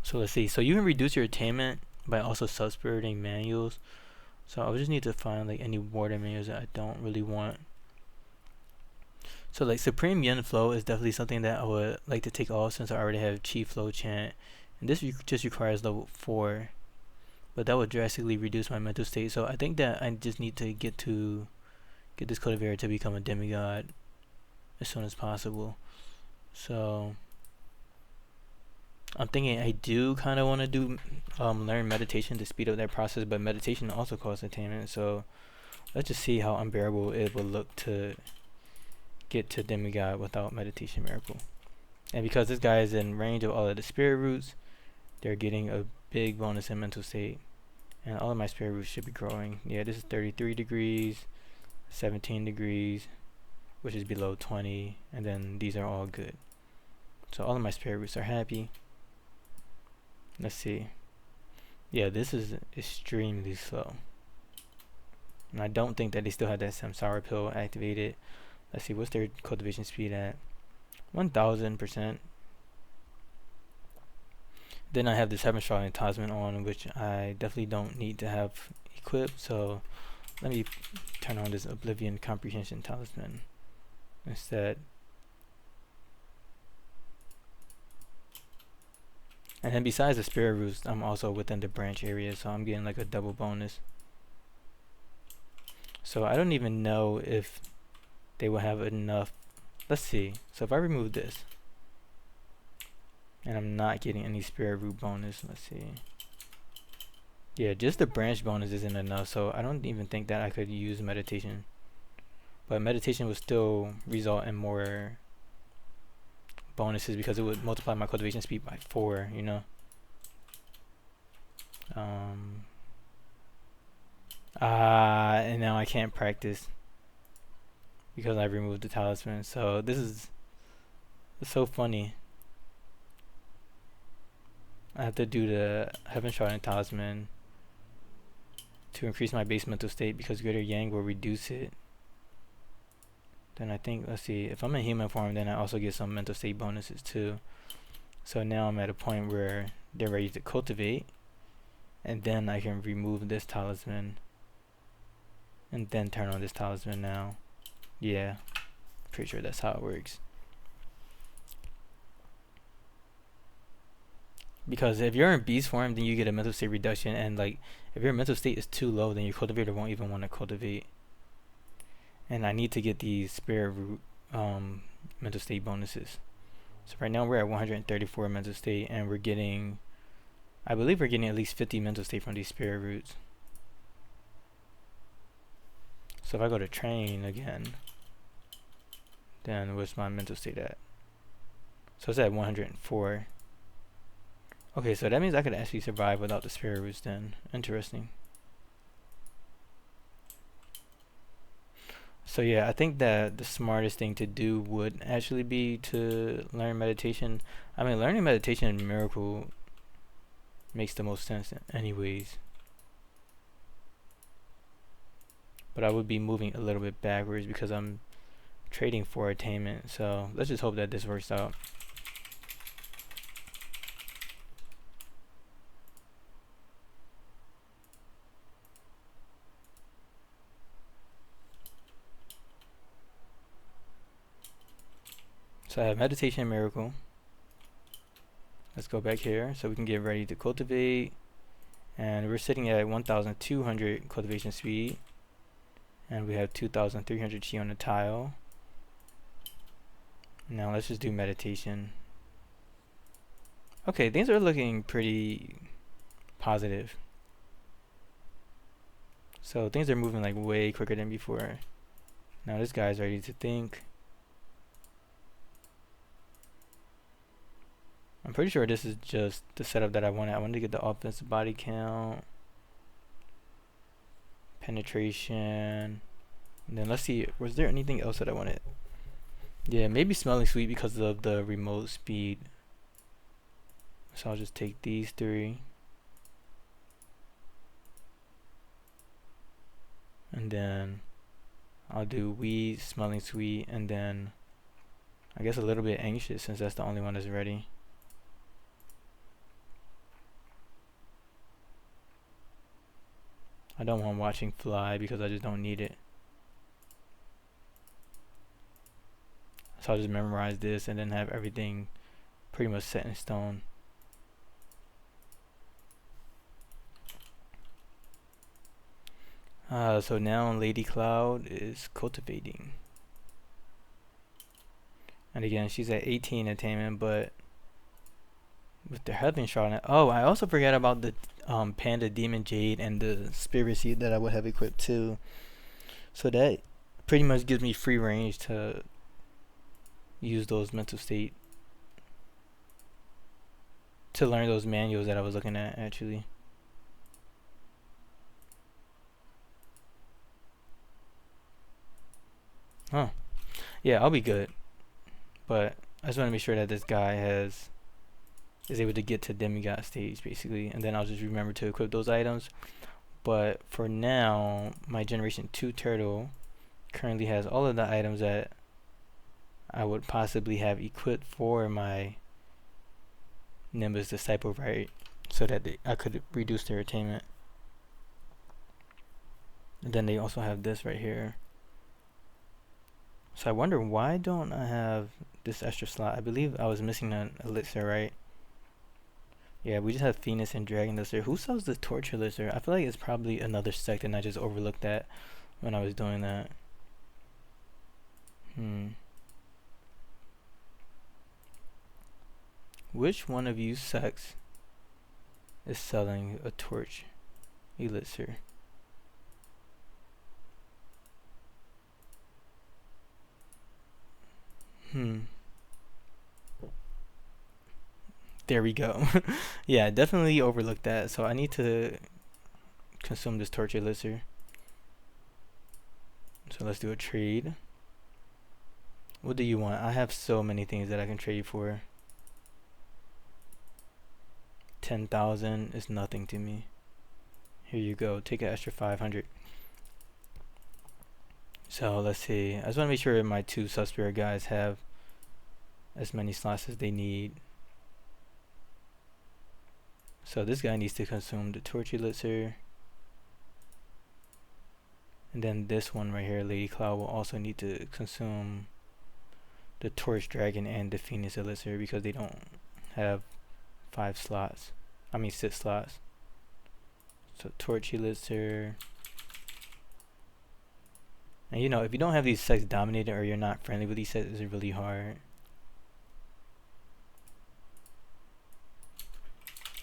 Speaker 1: So let's see. So you can reduce your attainment by also sub-spiriting manuals. So I would just need to find like any warden manuals that I don't really want. So like Supreme Yen Flow is definitely something that I would like to take off, since I already have Chi Flow Chant, and this just requires level 4, but that would drastically reduce my mental state. So I think that I just need to get this cultivator to become a demigod as soon as possible. So I'm thinking I do kind of want to do learn meditation to speed up that process, but meditation also costs attainment. So let's just see how unbearable it will look to get to demigod without meditation miracle. And because this guy is in range of all of the spirit roots, they're getting a big bonus in mental state. And all of my spirit roots should be growing. Yeah, this is 33 degrees, 17 degrees, which is below 20, and then these are all good. So all of my spirit roots are happy. Let's see. Yeah, this is extremely slow. And I don't think that they still have that samsara pill activated. Let's see, what's their cultivation speed at? 1000%. Then I have this Heaven Shrouding Talisman on, which I definitely don't need to have equipped. So let me turn on this Oblivion Comprehension Talisman instead. And then besides the spirit roots, I'm also within the branch area, so I'm getting like a double bonus. So I don't even know if they will have enough. Let's see. So if I remove this, and I'm not getting any spirit root bonus, let's see. Yeah, just the branch bonus isn't enough, so I don't even think that I could use meditation. But meditation would still result in more bonuses because it would multiply my cultivation speed by 4, you know. And now I can't practice because I removed the talisman. So this is so funny. I have to do the Heaven Shrouding Talisman to increase my base mental state because Greater Yang will reduce it. Then I think, let's see, if I'm in human form, then I also get some mental state bonuses too. So now I'm at a point where they're ready to cultivate, and then I can remove this talisman and then turn on this talisman now. Yeah, pretty sure that's how it works. Because if you're in beast form, then you get a mental state reduction, and like if your mental state is too low, then your cultivator won't even want to cultivate. And I need to get these spirit root mental state bonuses. So right now we're at 134 mental state, and we're getting, I believe we're getting at least 50 mental state from these spirit roots. So if I go to train again, then where's my mental state at? So it's at 104. Okay, so that means I could actually survive without the spirit roots then. Interesting. So yeah, I think that the smartest thing to do would actually be to learn meditation. I mean, learning meditation in Miracle makes the most sense anyways. But I would be moving a little bit backwards because I'm trading for attainment. So let's just hope that this works out. So I have meditation and miracle. Let's go back here so we can get ready to cultivate. And we're sitting at 1,200 cultivation speed. And we have 2,300 chi on the tile. Now let's just do meditation. Okay, things are looking pretty positive. So things are moving like way quicker than before. Now this guy's ready to think. I'm pretty sure this is just the setup that I wanted. I wanted to get the offensive body count, penetration, and then let's see, was there anything else that I wanted? Yeah, maybe smelling sweet because of the remote speed. So I'll just take these 3. And then I'll do weed, smelling sweet, and then I guess a little bit anxious since that's the only one that's ready. I don't want watching fly because I just don't need it. So I'll just memorize this and then have everything pretty much set in stone. So now Lady Cloud is cultivating. And again, she's at 18 attainment, but with the Heaven Shroud. Oh, I also forgot about the Panda Demon Jade and the Spirit Seed that I would have equipped too. So that pretty much gives me free range to use those mental state to learn those manuals that I was looking at actually. Huh. Yeah, I'll be good. But I just want to make sure that this guy is able to get to demigod stage basically, and then I'll just remember to equip those items. But for now, my generation 2 turtle currently has all of the items that I would possibly have equipped for my Nimbus disciple, right? So that I could reduce their attainment. And then they also have this right here. So I wonder, why don't I have this extra slot? I believe I was missing an elixir, right? Yeah, we just have Phoenix and Dragon Elixir. Who sells the Torch Elixir? I feel like it's probably another sect and I just overlooked that when I was doing that. Which one of you sects is selling a Torch Elixir? There we go. Yeah, definitely overlooked that. So I need to consume this Torch Elixir. So let's do a trade. What do you want? I have so many things that I can trade for. 10,000 is nothing to me. Here you go. Take an extra 500. So let's see. I just want to make sure my 2 Subspirit guys have as many slots as they need. So this guy needs to consume the Torch Elixir. And then this one right here, Lady Cloud, will also need to consume the Torch Dragon and the Phoenix Elixir because they don't have 6 slots. So Torch Elixir. And you know, if you don't have these sects dominated or you're not friendly with these sects, it's really hard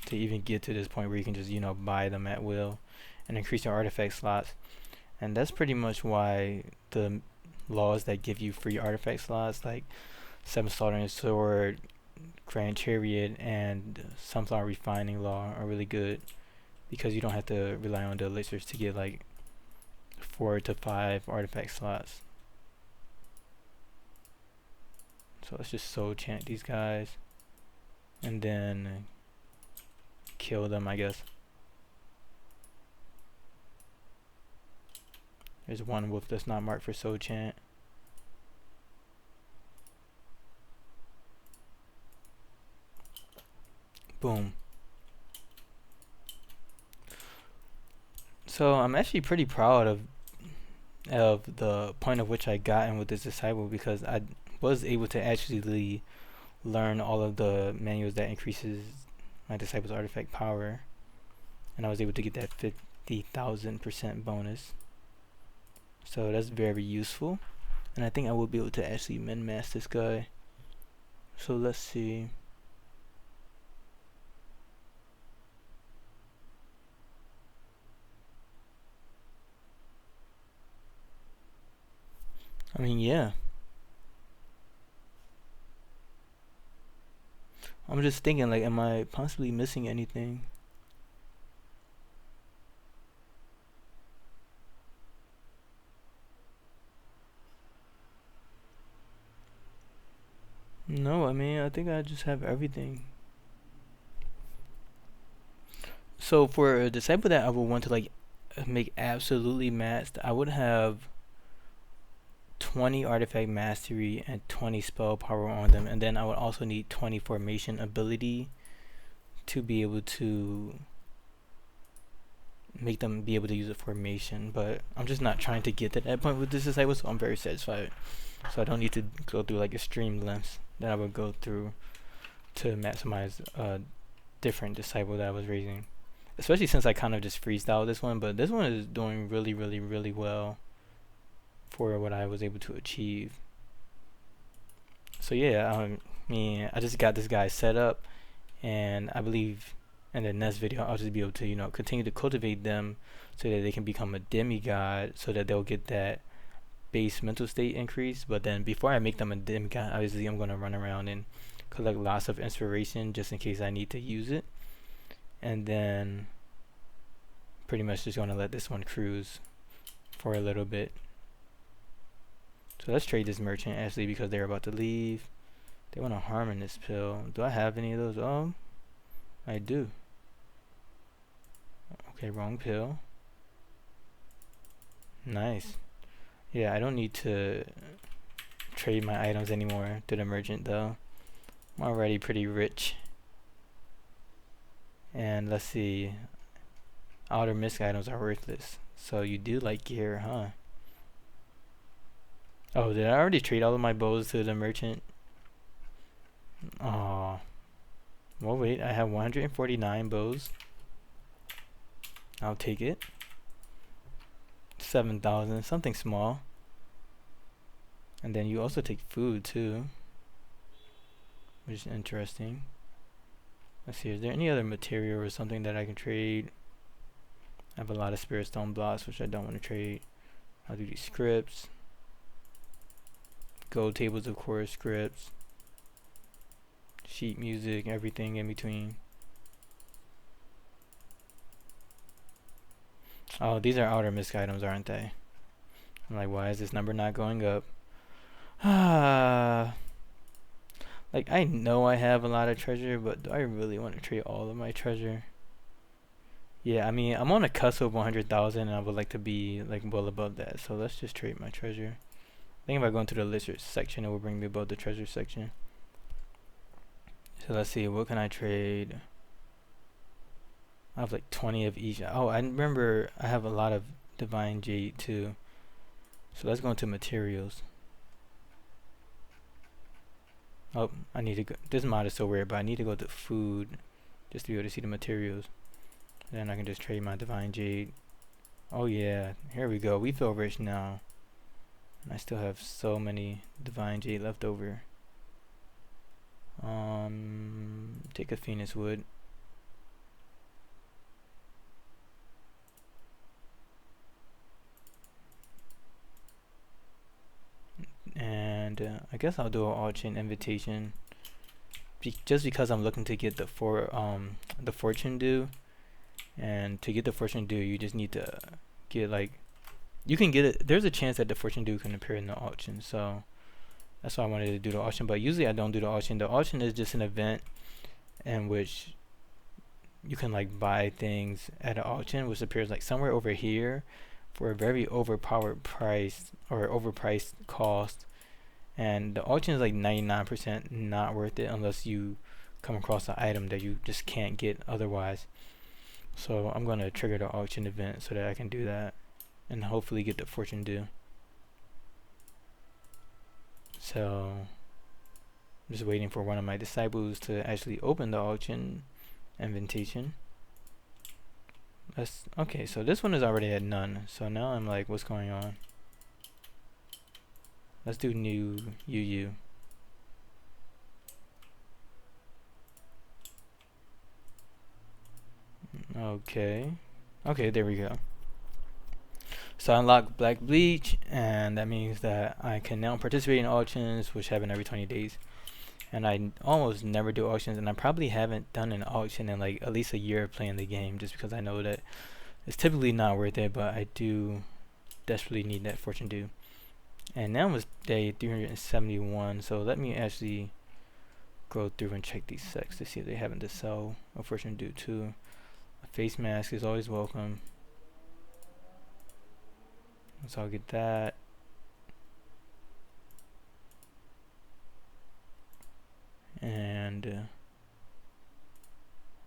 Speaker 1: to even get to this point where you can just, you know, buy them at will and increase your artifact slots. And that's pretty much why the laws that give you free artifact slots, like 7 Slaughtering Sword, Grand Chariot, and Sunflower Refining Law, are really good because you don't have to rely on the elixirs to get like 4 to 5 artifact slots. So let's just soul chant these guys and then kill them, I guess. There's one wolf that's not marked for soul chant. Boom. So I'm actually pretty proud of the point of which I got in with this disciple, because I was able to actually learn all of the manuals that increases my disciple's artifact power, and I was able to get that 50,000% bonus. So that's very useful, and I think I will be able to actually min-max this guy. So let's see. I mean, yeah. I'm just thinking, like, am I possibly missing anything? No, I mean, I think I just have everything. So for a disciple that I would want to like make absolutely maxed, I would have 20 artifact mastery and 20 spell power on them, and then I would also need 20 formation ability to be able to make them be able to use a formation. But I'm just not trying to get to that point with this disciple, so I'm very satisfied. So I don't need to go through like extreme lengths that I would go through to maximize a different disciple that I was raising, especially since I kind of just freestyled this one. But this one is doing really well for what I was able to achieve. So yeah, I mean, I just got this guy set up, and I believe in the next video I'll just be able to, you know, continue to cultivate them so that they can become a demigod, so that they'll get that base mental state increase. But then before I make them a demigod, obviously I'm going to run around and collect lots of inspiration just in case I need to use it, and then pretty much just gonna let this one cruise for a little bit. So let's trade this merchant actually because they're about to leave. They want to harm this pill. Do I have any of those? Oh, I do. Okay, wrong pill. Nice. Yeah, I don't need to trade my items anymore to the merchant though. I'm already pretty rich. And let's see. Outer misc items are worthless. So you do like gear, huh? Oh, did I already trade all of my bows to the merchant? Oh. Well, wait, I have 149 bows. I'll take it. 7,000, something small. And then you also take food too, which is interesting. Let's see, is there any other material or something that I can trade? I have a lot of spirit stone blocks, which I don't want to trade. I'll do these scripts. Gold tables, of course, scripts. Sheet music, everything in between. Oh, these are outer misc items, aren't they? I'm like, why is this number not going up? Like, I know I have a lot of treasure, but do I really want to trade all of my treasure? Yeah, I mean, I'm on a cusp of 100,000 and I would like to be like well above that. So let's just trade my treasure. I think if I go into the lizard section, it will bring me above the treasure section. So let's see, what can I trade? I have like 20 of each. Oh, I remember I have a lot of divine jade too. So let's go into materials. Oh, I need to go. This mod is so weird, but I need to go to food just to be able to see the materials. Then I can just trade my divine jade. Oh yeah, here we go. We feel rich now. And I still have so many divine jade left over. Take a Phoenix wood. And I guess I'll do an all-chain invitation. Just because I'm looking to get the fortune due. And to get the fortune due, you just need to get like, you can get it. There's a chance that the fortune due can appear in the auction, so that's why I wanted to do the auction. But usually I don't do the auction. The auction is just an event in which you can like buy things at an auction, which appears like somewhere over here for a very overpowered price or overpriced cost. And the auction is like 99% not worth it unless you come across an item that you just can't get otherwise. So I'm going to trigger the auction event so that I can do that and hopefully get the fortune due. So I'm just waiting for one of my disciples to actually open the auction invitation. Okay, so this one is already at none. So now I'm like, what's going on? Let's do new UU. Okay, there we go. So I unlock Black Bleach, and that means that I can now participate in auctions, which happen every 20 days. And I almost never do auctions, and I probably haven't done an auction in like at least a year of playing the game, just because I know that it's typically not worth it, but I do desperately need that fortune due. And now it's day 371, so let me actually go through and check these sects to see if they happen to sell a fortune due too. A face mask is always welcome. So I'll get that. And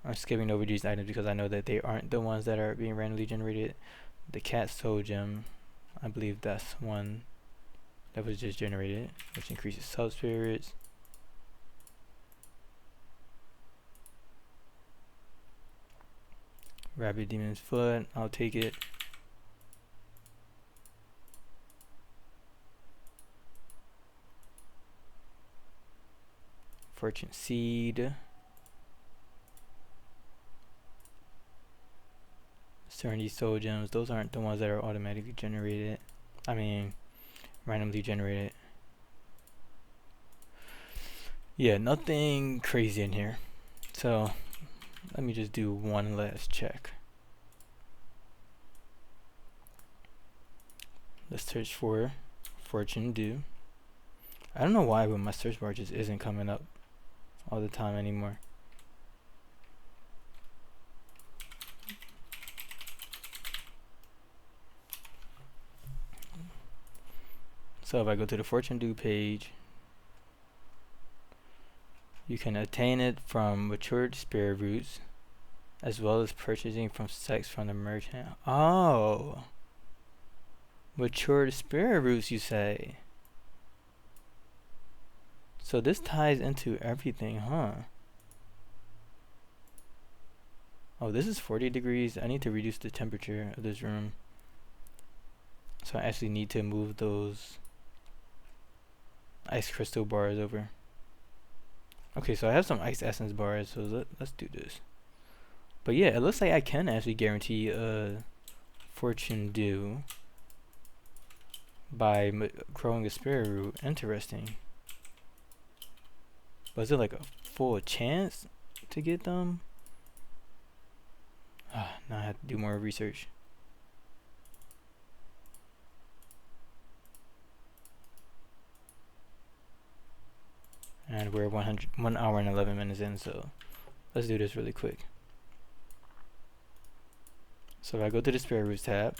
Speaker 1: I'm skipping over these items because I know that they aren't the ones that are being randomly generated. The cat soul gem, I believe that's one that was just generated, which increases sub spirits. Rabid demon's foot, I'll take it. Fortune seed. Serenity soul gems, those aren't the ones that are automatically generated. I mean, randomly generated. Yeah, nothing crazy in here. So let me just do one last check. Let's search for fortune due. I don't know why, but my search bar just isn't coming up all the time anymore. So if I go to the fortune due page, you can attain it from matured spirit roots, as well as purchasing from sex from the merchant. Oh, matured spirit roots, you say? So this ties into everything, huh? Oh, this is 40 degrees. I need to reduce the temperature of this room. So I actually need to move those ice crystal bars over. Okay, so I have some ice essence bars, so let's do this. But yeah, it looks like I can actually guarantee a fortune due by growing a spirit root. Interesting. But is it like a full chance to get them? Now I have to do more research. And we're 1 hour and 11 minutes in, so let's do this really quick. So if I go to the spirit roots tab,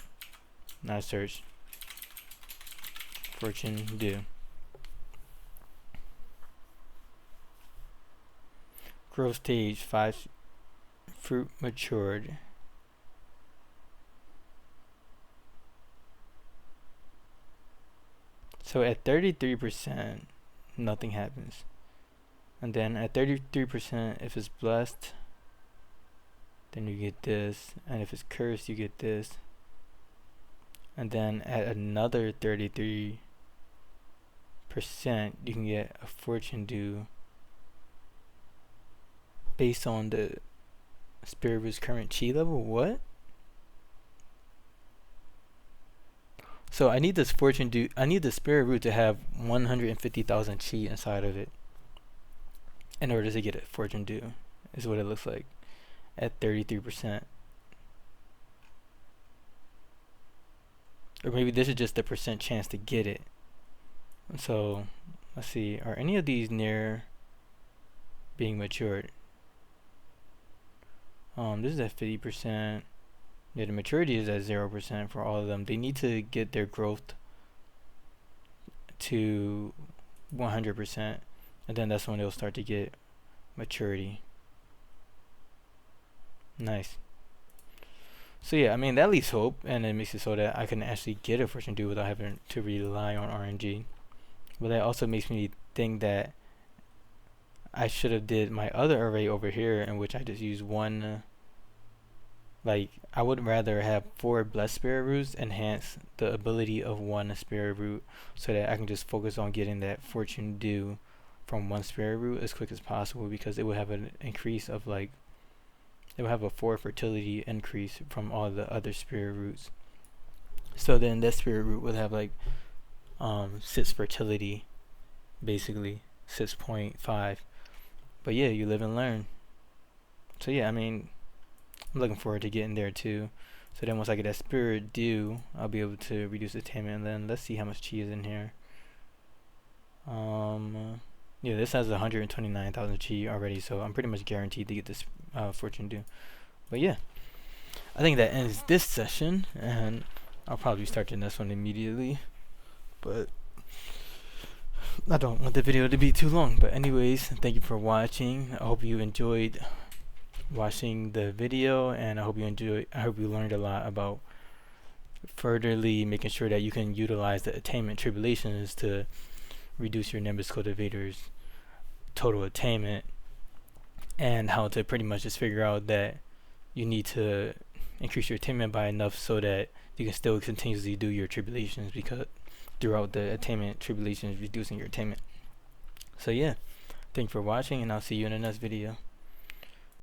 Speaker 1: now search fortune due. Growth stage 5, fruit matured. So at 33%, nothing happens. And then at 33%, if it's blessed, then you get this. And if it's cursed, you get this. And then at another 33%, you can get a fortune due based on the spirit root's current chi level. What? So I need this fortune due. I need the spirit root to have 150,000 chi inside of it in order to get a fortune due. Is what it looks like at 33%. Or maybe this is just the percent chance to get it. So let's see. Are any of these near being matured? This is at 50%. Yeah, the maturity is at 0% for all of them. They need to get their growth to 100%, and then that's when they'll start to get maturity. Nice. So yeah, I mean that leaves hope, and it makes it so that I can actually get a fortune due without having to rely on RNG. But that also makes me think that I should have did my other array over here, in which I just use one. Like, I would rather have 4 blessed spirit roots enhance the ability of 1 spirit root, so that I can just focus on getting that fortune due from 1 spirit root as quick as possible, because it would have an increase of like, it would have a 4 fertility increase from all the other spirit roots. So then that spirit root would have like 6 fertility, basically 6.5. But yeah, you live and learn. So yeah, I mean, I'm looking forward to getting there too. So then once I get that spirit due, I'll be able to reduce attainment. And then let's see how much chi is in here. Yeah, this has 129,000 chi already, so I'm pretty much guaranteed to get this fortune due. But yeah, I think that ends this session, and I'll probably start the next one immediately. But I don't want the video to be too long. But anyways, thank you for watching. I hope you enjoyed watching the video, and I hope you learned a lot about furtherly making sure that you can utilize the Attainment Tribulations to reduce your Nimbus cultivator's total attainment, and how to pretty much just figure out that you need to increase your attainment by enough so that you can still continuously do your tribulations, because throughout the Attainment Tribulations reducing your attainment. So yeah, thank you for watching, and I'll see you in the next video.